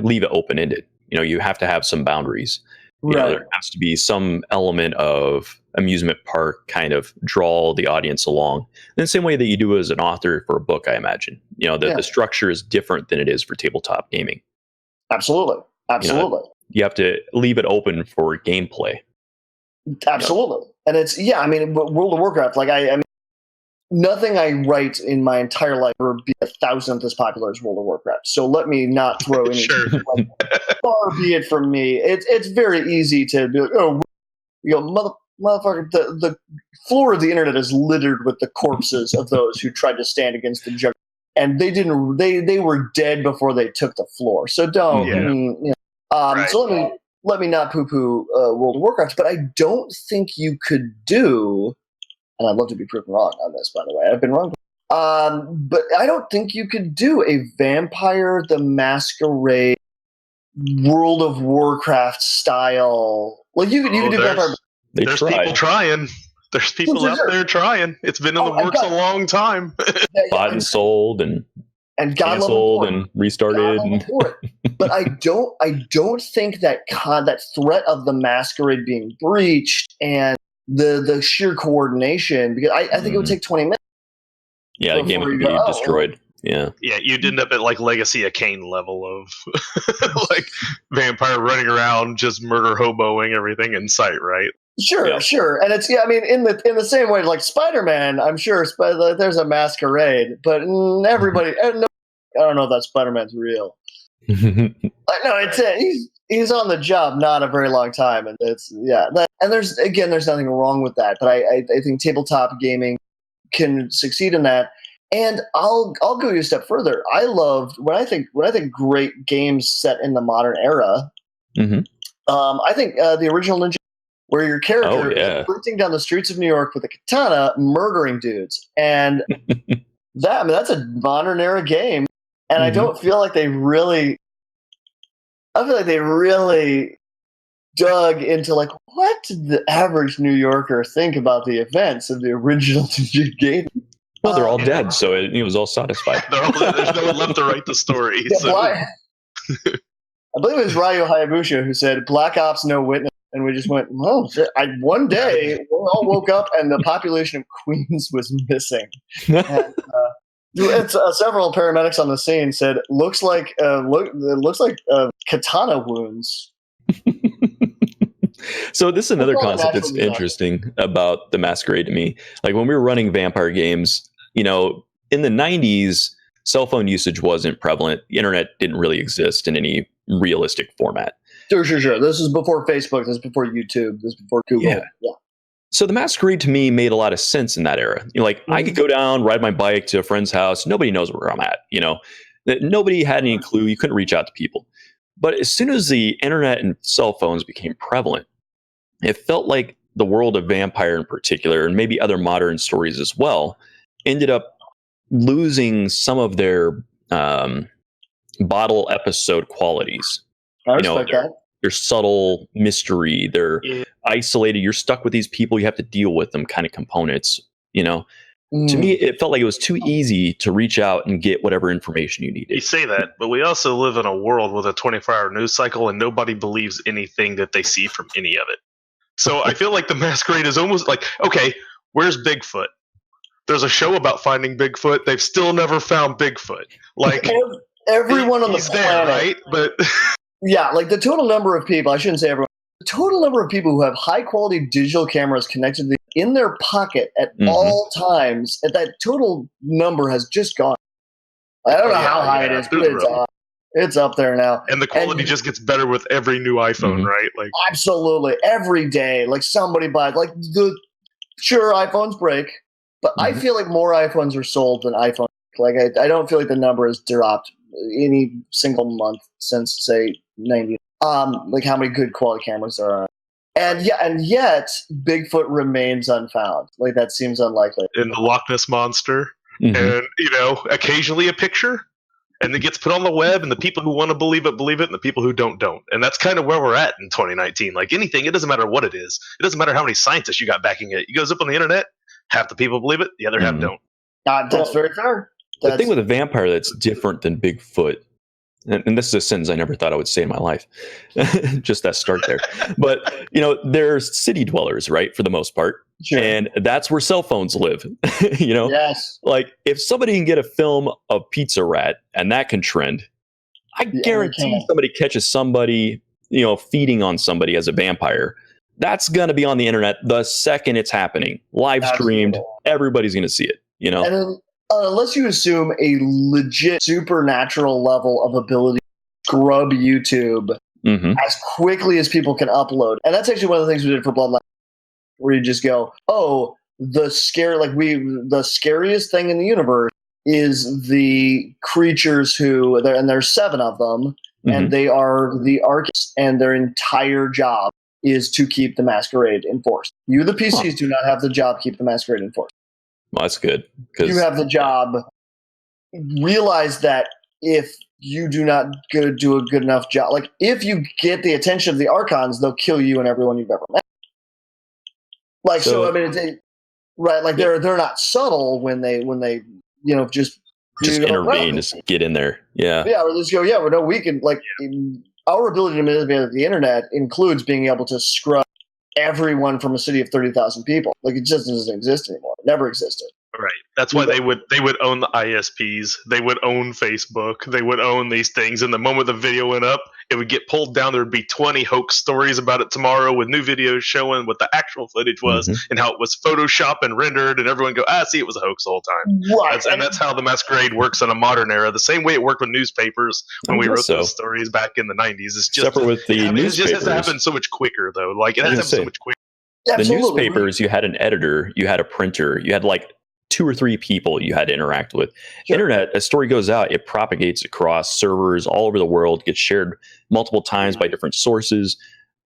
A: leave it open-ended. You know, you have to have some boundaries. You know, there has to be some element of amusement park kind of draw the audience along. In the same way that you do as an author for a book, I imagine. You know, the structure is different than it is for tabletop gaming.
G: Absolutely.
A: You have to leave it open for gameplay.
G: Absolutely. And it's, I mean, World of Warcraft, like I mean, nothing I write in my entire life will be 1,000th as popular as World of Warcraft. So let me not throw any far be it from me. It's very easy to be like, motherfucker, the floor of the internet is littered with the corpses of those who tried to stand against the juggernaut. And they were dead before they took the floor. So don't, so let me not poo-poo World of Warcraft, but I don't think you could do, and I'd love to be proven wrong on this, by the way. I've been wrong. But I don't think you could do a Vampire the Masquerade World of Warcraft style. Like you could do Vampire.
D: There's people trying. There's people out there trying. It's been in the works a long time.
A: Bought and sold and
G: canceled
A: and restarted.
G: But I don't think that threat of the Masquerade being breached and the sheer coordination, because I think it would take 20 minutes.
A: Yeah, the game would be destroyed. Yeah,
D: you'd end up at like Legacy of Kain level of like vampire running around just murder hoboing everything in sight, right?
G: Sure. And it's, I mean, in the same way, like Spider-Man, I'm sure there's a masquerade, but everybody, I don't know if that Spider-Man's real. No, he's on the job not a very long time, and it's and there's nothing wrong with that, but I think tabletop gaming can succeed in that. And I'll go you a step further. I loved when I think great games set in the modern era. I think the original Ninja, where your character is sprinting down the streets of New York with a katana, murdering dudes, and that's a modern era game. And I don't feel like they really. I feel like they really dug into like, what did the average New Yorker think about the events of the original Ninja game?
A: Well, they're all dead, so it was all satisfied.
D: There's no one left to write the story.
G: I believe it was Ryo Hayabusa who said, "Black Ops, no witness." And we just went, oh, shit. One day, we all woke up and the population of Queens was missing. And, several paramedics on the scene said, looks like katana wounds.
A: So this is another concept that's interesting about the Masquerade to me. Like when we were running vampire games, in the 90s, cell phone usage wasn't prevalent. The internet didn't really exist in any realistic format.
G: Sure. This is before Facebook. This is before YouTube. This is before Google. Yeah.
A: So the Masquerade to me made a lot of sense in that era. I could go down, ride my bike to a friend's house. Nobody knows where I'm at. Nobody had any clue. You couldn't reach out to people. But as soon as the internet and cell phones became prevalent, it felt like the world of vampire in particular, and maybe other modern stories as well, ended up losing some of their bottle episode qualities.
G: I respect that.
A: They're subtle mystery. They're isolated. You're stuck with these people. You have to deal with them kind of components. To me, it felt like it was too easy to reach out and get whatever information you needed.
D: You say that, but we also live in a world with a 24-hour news cycle, and nobody believes anything that they see from any of it. So I feel like the Masquerade is almost like, okay, where's Bigfoot? There's a show about finding Bigfoot. They've still never found Bigfoot. Like
G: everyone on the planet,
D: there, right? But
G: yeah, like the total number of people. I shouldn't say everyone. The total number of people who have high quality digital cameras connected in their pocket at all times. That total number has just gone. I don't know how high it is, but it's up there now.
D: And the quality just gets better with every new iPhone, right? Like
G: absolutely every day. Like somebody buys sure iPhones break, but I feel like more iPhones are sold than iPhones. Like I don't feel like the number has dropped any single month since say 90. Like how many good quality cameras there are. And yet Bigfoot remains unfound. Like that seems unlikely.
D: And the Loch Ness Monster. And occasionally a picture, and it gets put on the web, and the people who want to believe it, and the people who don't. And that's kind of where we're at in 2019. Like anything, it doesn't matter what it is. It doesn't matter how many scientists you got backing it. It goes up on the internet, half the people believe it, the other half don't.
G: That's very fair.
A: The thing with a vampire that's different than Bigfoot, and this is a sentence I never thought I would say in my life, just that start there. But, they're city dwellers, right, for the most part. Sure. And that's where cell phones live,
G: Yes.
A: Like, if somebody can get a film of Pizza Rat and that can trend, I guarantee somebody catches somebody, feeding on somebody as a vampire. That's going to be on the internet the second it's happening. Live streamed. Everybody's going to see it,
G: And unless you assume a legit supernatural level of ability to scrub YouTube as quickly as people can upload. And that's actually one of the things we did for Bloodline, where you just go, the scariest thing in the universe is the creatures and there's 7 of them, and they are the archists, and their entire job is to keep the Masquerade enforced. You, the PCs, do not have the job to keep the Masquerade enforced.
A: Well, that's good.
G: You have the job. Realize that if you do not do a good enough job, like if you get the attention of the Archons, they'll kill you and everyone you've ever met. Like so I mean, right? Like they're not subtle when they just
A: intervene, just get in there. Yeah.
G: Or just go. We can our ability to manipulate the internet includes being able to scrub everyone from a city of 30,000 people. Like it just doesn't exist anymore. It never existed.
D: Right. That's why they would own the ISPs. They would own Facebook. They would own these things. And the moment the video went up, it would get pulled down. There would be 20 hoax stories about it tomorrow with new videos showing what the actual footage was and how it was Photoshopped and rendered. And everyone go, see, it was a hoax the whole time.
G: Right.
D: That's how the Masquerade works in a modern era. The same way it worked with newspapers when we wrote those stories back in the 90s. It's just
A: separate with the newspapers.
D: It just has to happen so much quicker, though. Like it has to happen so much quicker.
A: The newspapers, you had an editor, you had a printer, you had 2 or 3 people you had to interact with. Sure. Internet, a story goes out, it propagates across servers all over the world, gets shared multiple times by different sources.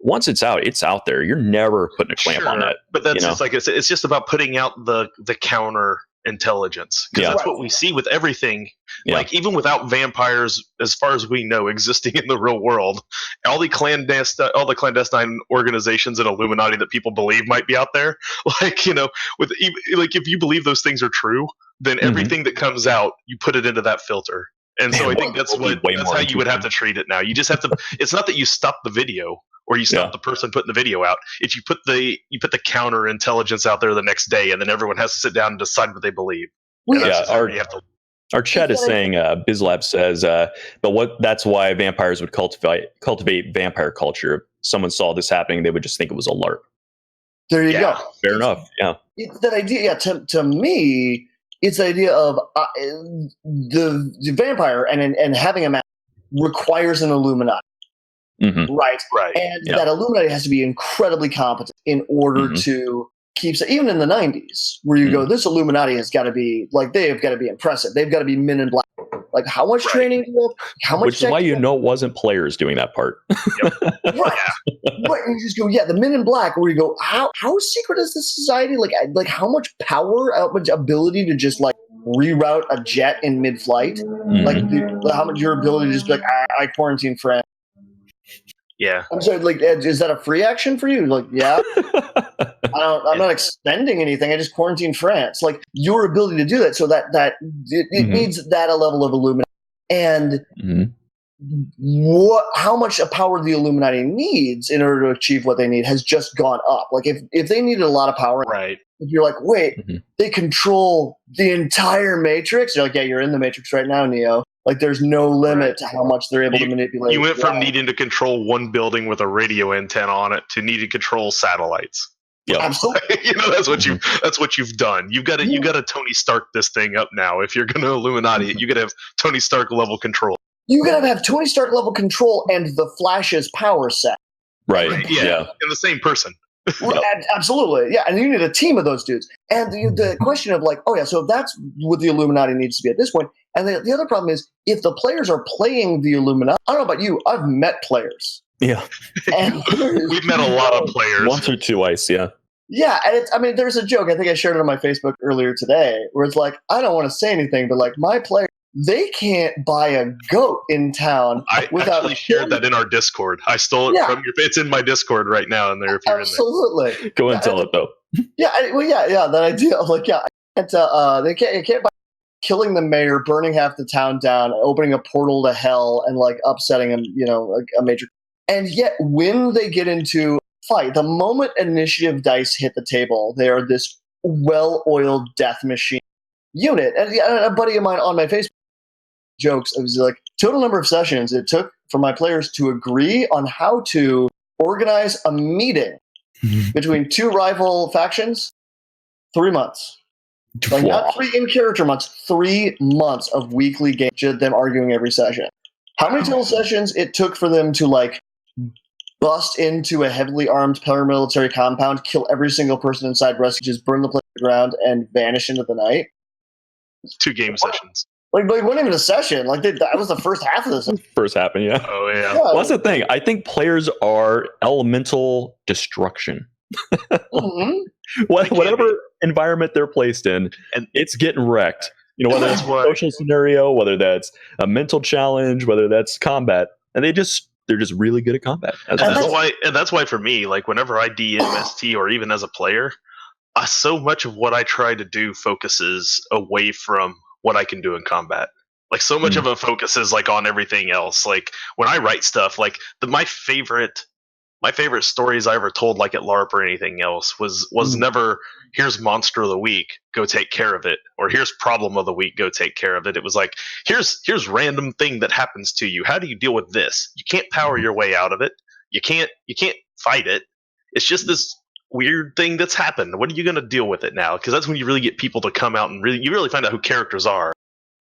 A: Once it's out there. You're never putting a clamp on that.
D: But that's just like it's just about putting out the counter intelligence, because that's what we see with everything. Like even without vampires, as far as we know, existing in the real world, all the clandestine organizations and Illuminati that people believe might be out there, if you believe those things are true, then everything that comes out, you put it into that filter. And so I think that's how you would have to treat it now. You just have to. It's not that you stop the video or you stop the person putting the video out. If you put the counter intelligence out there the next day, and then everyone has to sit down and decide what they believe.
A: Our chat is saying, BizLab says, that's why vampires would cultivate vampire culture. If someone saw this happening, they would just think it was a LARP.
G: There you go.
A: Fair enough. Yeah.
G: It's that idea. Yeah. To me, it's the idea of the vampire and having a mask requires an Illuminati. Right. And that Illuminati has to be incredibly competent in order to keep, even in the 90s, where you go, this Illuminati has got to be, they have got to be impressive. They've got to be Men in Black. Like, how much training do you have? How much?
A: Which is why it wasn't players doing that part.
G: Right. And you just go, the Men in Black, where you go, how secret is this society? Like how much power, how much ability to just reroute a jet in mid-flight. How much your ability to just be like, I quarantine friend.
D: Yeah.
G: I'm sorry, like, is that a free action for you? Like, yeah. I'm not expending anything. I just quarantine France. Like, your ability to do that, so that it needs that a level of Illuminati. And how much power the Illuminati needs in order to achieve what they need has just gone up. Like, if they needed a lot of power,
D: right?
G: If you're like, wait, they control the entire Matrix. You're like, yeah, you're in the Matrix right now, Neo. Like, there's no limit to how much they're able to manipulate.
D: You went from needing to control one building with a radio antenna on it to needing to control satellites.
A: Yeah,
G: absolutely.
D: That's what you've done. You got to Tony Stark this thing up now. If you're going to Illuminati it, you got to have Tony Stark level control.
G: You got to have Tony Stark level control and the Flash's power set.
A: Right.
D: Yeah. In the same person.
G: Absolutely, yeah, and you need a team of those dudes. And the question of like, oh yeah, so that's what the Illuminati needs to be at this point. And the other problem is if the players are playing the Illuminati. I don't know about you, I've met players.
A: Yeah,
G: and
D: we've met a lot of players,
A: once or twice. Yeah,
G: yeah, and there's a joke. I think I shared it on my Facebook earlier today, where it's like, I don't want to say anything, but like my players, they can't buy a goat in town.
D: I actually shared that in our Discord. I stole it from your. It's in my Discord right now, in there. If you're
G: absolutely.
D: In there,
A: go and tell it though.
G: Yeah, that idea of like, they can't buy killing the mayor, burning half the town down, opening a portal to hell, and like upsetting a major. And yet, when they get into fight, the moment initiative dice hit the table, they are this well-oiled death machine unit. And a buddy of mine on my Facebook jokes, it was like, total number of sessions it took for my players to agree on how to organize a meeting between two rival factions. 3 months. Like, not 3 in-character months, 3 months of weekly games, just them arguing every session. How many total sessions it took for them to like bust into a heavily armed paramilitary compound, kill every single person inside, just burn the place to the ground, and vanish into the night?
D: 2 game sessions.
G: Like, it wasn't even a session. Like, that was the first half of this.
A: First half, yeah.
D: Oh, yeah.
A: Well, that's the thing. I think players are elemental destruction. Whatever environment they're placed in, and it's getting wrecked. Whether it's a social scenario, whether that's a mental challenge, whether that's combat, and they're just really good at combat.
D: That's why for me, like whenever I DM ST or even as a player, so much of what I try to do focuses away from what I can do in combat. Like so much of a focus is like on everything else. Like when I write stuff, like my favorite stories I ever told, like at LARP or anything else, was never here's monster of the week, go take care of it, or here's problem of the week, go take care of it. It was like here's random thing that happens to you. How do you deal with this? You can't power your way out of it. You can't fight it. It's just this weird thing that's happened. What are you going to deal with it now? Because that's when you really get people to come out and really find out who characters are.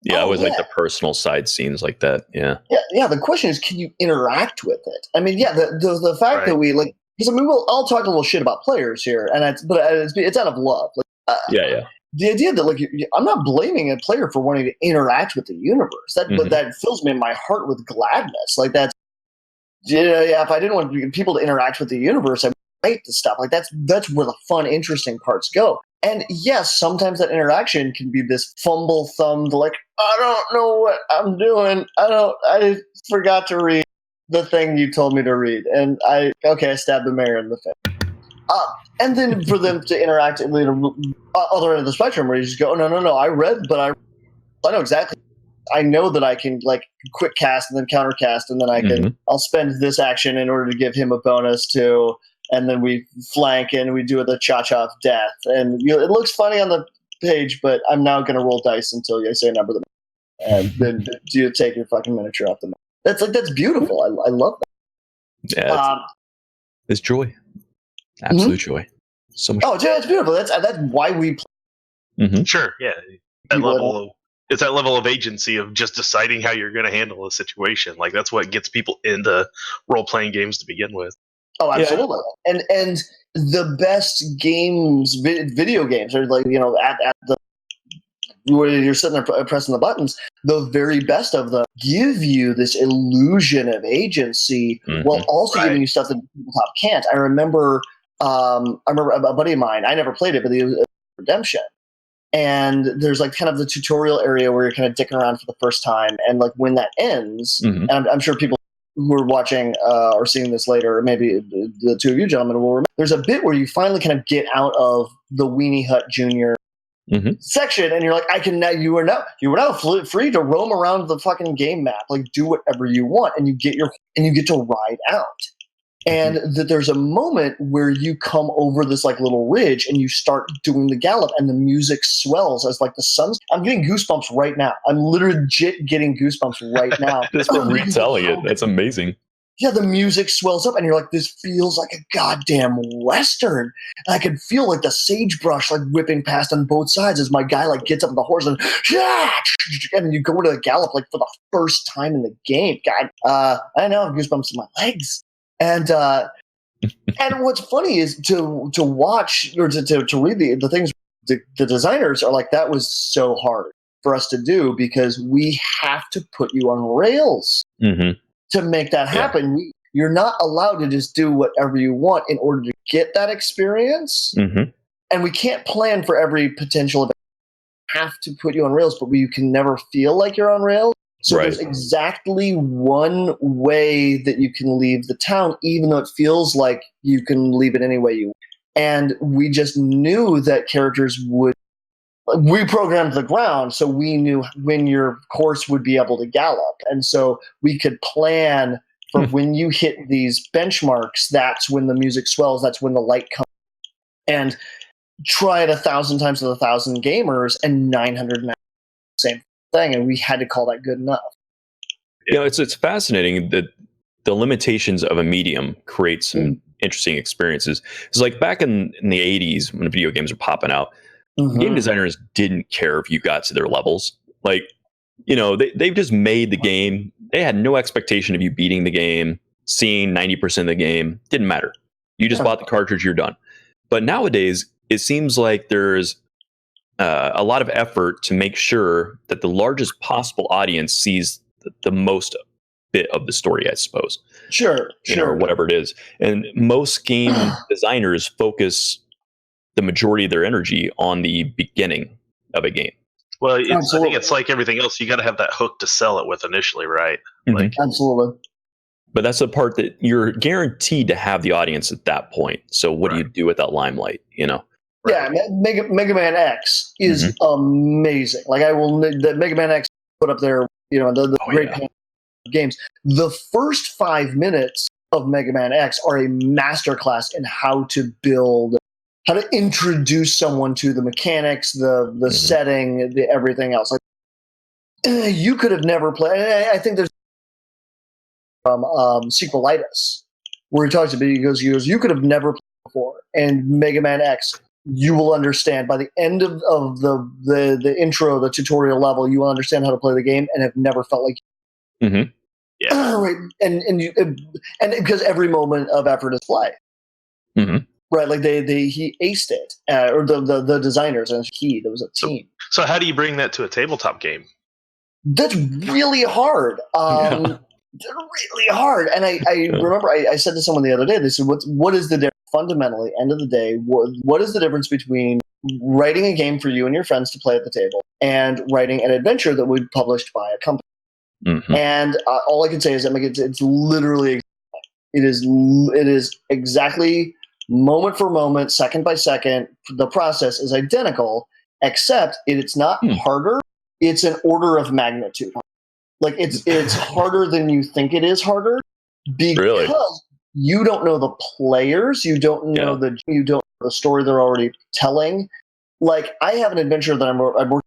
A: Yeah, I always like the personal side scenes like that. Yeah.
G: Yeah. The question is, can you interact with it? I mean, yeah, the fact that we like, because I mean, I'll talk a little shit about players here, and it's out of love. Like,
A: yeah.
G: The idea that like I'm not blaming a player for wanting to interact with the universe. But that fills me in my heart with gladness. Like that's if I didn't want people to interact with the universe, I would write the stuff. Like that's where the fun, interesting parts go. And yes, sometimes that interaction can be this fumble-thumbed, like, I don't know what I'm doing. I forgot to read the thing you told me to read. And I stabbed the mayor in the face. And then for them to interact at the other end of the spectrum, where you just go, no, I read, but I know exactly. I know that I can like quick cast and then counter cast, and then I'll spend this action in order to give him a bonus to. And then we flank and we do the cha-cha of death. And it looks funny on the page, but I'm now going to roll dice until you say a number. And then you take your fucking miniature off the map. That's beautiful. I love that.
A: Yeah, it's joy. Absolute joy. So much.
G: Oh, it's beautiful. That's why we play.
D: Sure, yeah. It's that level of agency of just deciding how you're going to handle a situation. Like that's what gets people into role-playing games to begin with.
G: Oh, absolutely. Yeah. And the best games, video games, are like, at the where you're sitting there pressing the buttons, the very best of them give you this illusion of agency while also giving you stuff that TableTop can't. I remember a buddy of mine, I never played it, but it was Redemption. And there's like kind of the tutorial area where you're kind of dicking around for the first time. And like when that ends, and I'm sure people who are watching or seeing this later, or maybe the two of you gentlemen will remember, there's a bit where you finally kind of get out of the Weenie Hut Jr. section, and you're like, you are now free to roam around the fucking game map, like do whatever you want, and you get to ride out. And that there's a moment where you come over this like little ridge and you start doing the gallop, and the music swells as like the sun's. I'm getting goosebumps right now. I'm legit getting goosebumps right now.
A: Just from retelling it, that's amazing.
G: Yeah, the music swells up, and you're like, this feels like a goddamn Western. And I can feel like the sagebrush like whipping past on both sides as my guy like gets up on the horse and you go into a gallop like for the first time in the game. God, I know I have goosebumps in my legs. And what's funny is to watch or to read the things the designers are like, that was so hard for us to do because we have to put you on rails to make that happen. Yeah. You're not allowed to just do whatever you want in order to get that experience. And we can't plan for every potential event. We have to put you on rails, but you can never feel like you're on rails. So there's exactly one way that you can leave the town, even though it feels like you can leave it any way you want. And we just knew that characters would. We programmed the ground, so we knew when your horse would be able to gallop. And so we could plan for when you hit these benchmarks, that's when the music swells, that's when the light comes. And try it 1,000 times with 1,000 gamers, and 900 same thing, and we had to call that good enough.
A: You know, it's fascinating that the limitations of a medium create some interesting experiences. It's like back in the 80s when video games were popping out, game designers didn't care if you got to their levels. Like, you know, they've just made the game. They had no expectation of you beating the game, seeing 90% of the game. Didn't matter. You just bought the cartridge, you're done. But nowadays, it seems like there's a lot of effort to make sure that the largest possible audience sees the most bit of the story, I suppose.
G: Sure.
A: Or whatever it is. And most game designers focus the majority of their energy on the beginning of a game.
D: Well, I think it's like everything else. You got to have that hook to sell it with initially, right? Like,
G: absolutely.
A: But that's the part that you're guaranteed to have the audience at that point. So what do you do with that limelight, you know?
G: Yeah, Mega Man X is amazing. Like the Mega Man X put up there, you know, the great games. The first 5 minutes of Mega Man X are a masterclass in how to introduce someone to the mechanics, the setting, the everything else. Like you could have never played. I think there's Sequelitis where he talks about he goes, you could have never played before, and Mega Man X. You will understand by the end of the intro, the tutorial level. You will understand how to play the game and have never felt like. Right, and because every moment of effort is play. Right, like he aced it, or the designers, and there was a team.
D: So how do you bring that to a tabletop game?
G: That's really hard. Really hard. And I remember I said to someone the other day. They said, "What is the difference?" Fundamentally, end of the day, what is the difference between writing a game for you and your friends to play at the table and writing an adventure that would be published by a company? And all I can say is that it's literally it is exactly moment for moment, second by second. The process is identical, except it's not harder. It's an order of magnitude. Like it's harder than you think it is harder because you don't know the players, you don't know the story they're already telling. Like I have an adventure that I'm working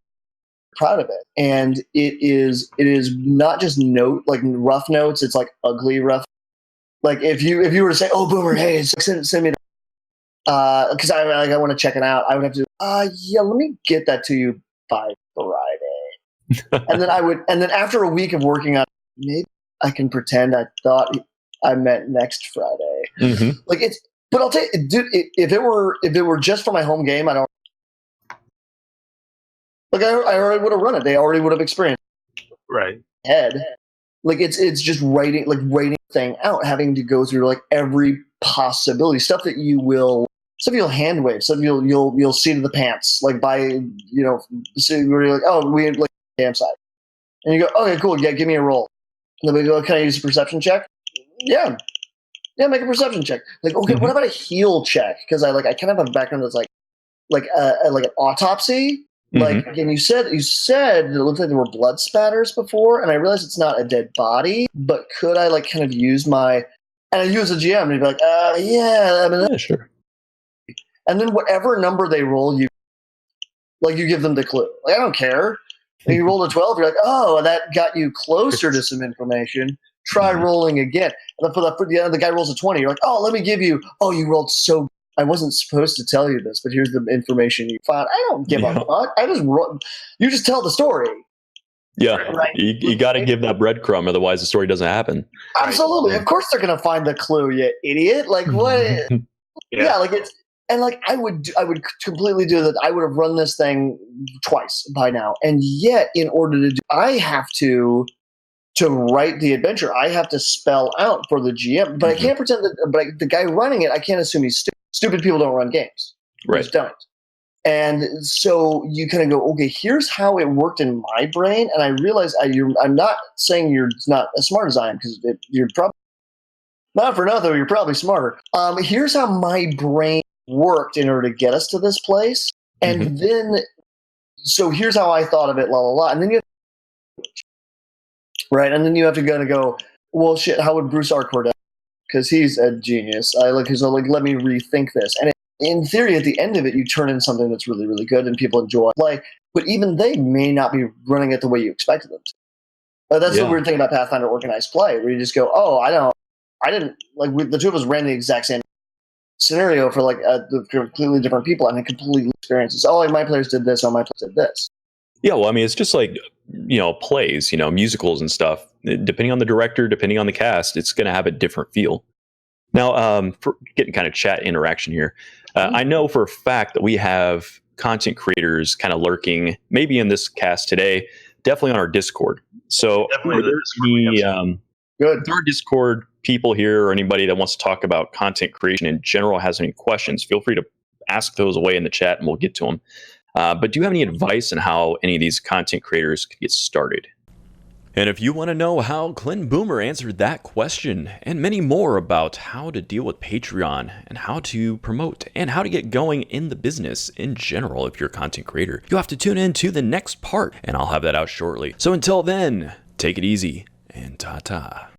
G: proud of it, and it is not just rough notes. It's like ugly rough. Like if you were to say, "Oh, Boomer, hey, send me," because I want to check it out, I would have to. Let me get that to you by Friday, and then after a week of working on it, maybe I can pretend I thought I meant next Friday. Like it's. But I'll tell you, dude, if it were just for my home game, I already would have run it. They already would have experienced
D: right.
G: Head, like it's just writing thing out, having to go through like every possibility, stuff that you will some you'll hand wave, some you'll see to the pants, like by, so where you're like, oh, we like campsite. And you go, okay, cool, yeah, give me a roll. And then we go, can I use a perception check? Yeah, make a perception check. Like, okay, what about a heal check? Because I kind of have a background that's like an autopsy. Like, again, you said it looked like there were blood spatters before, and I realized it's not a dead body, but could I kind of use and I use a GM and you'd be like, yeah,
A: sure.
G: And then whatever number they roll, you give them the clue. Like, I don't care. And you rolled a 12, you're like, oh, that got you closer to some information. Try rolling again. And the guy rolls a 20. You're like, oh, let me give you. Oh, you rolled so. I wasn't supposed to tell you this, but here's the information you found. I don't give a fuck. You just tell the story.
A: Yeah,
G: right?
A: You got to give that breadcrumb, otherwise the story doesn't happen.
G: Absolutely, of course they're gonna find the clue, you idiot. Like what? It's. And I would completely do that. I would have run this thing twice by now. And yet, in order to I have to write the adventure, I have to spell out for the GM. But I can't pretend that. But the guy running it, I can't assume he's stupid. Stupid people don't run games. They just don't. And so you kind of go, okay, here's how it worked in my brain. And I realize I'm not saying you're not as smart as I am, because you're probably not for nothing. You're probably smarter. Here's how my brain worked in order to get us to this place, and then so here's how I thought of it, and then you have to go, well, shit, how would Bruce Arcord do? Because he's a genius. Let me rethink this, and in theory, at the end of it, you turn in something that's really, really good and people enjoy play, but even they may not be running it the way you expected them to. That's the weird thing about Pathfinder organized play, where you just go, oh, I didn't the two of us ran the exact same scenario for the completely different people and completely experiences. Oh, my players did this. Oh, my players did this.
A: Yeah, well, I mean, it's just like, plays, musicals and stuff. Depending on the director, depending on the cast, it's going to have a different feel. Now, for getting kind of chat interaction here, I know for a fact that we have content creators kind of lurking, maybe in this cast today, definitely on our Discord. So, are there our Discord people here or anybody that wants to talk about content creation in general has any questions, feel free to ask those away in the chat and we'll get to them. But do you have any advice on how any of these content creators could get started? And if you want to know how Clint Boomer answered that question and many more about how to deal with Patreon and how to promote and how to get going in the business in general if you're a content creator, you have to tune in to the next part and I'll have that out shortly. So until then, take it easy and ta-ta.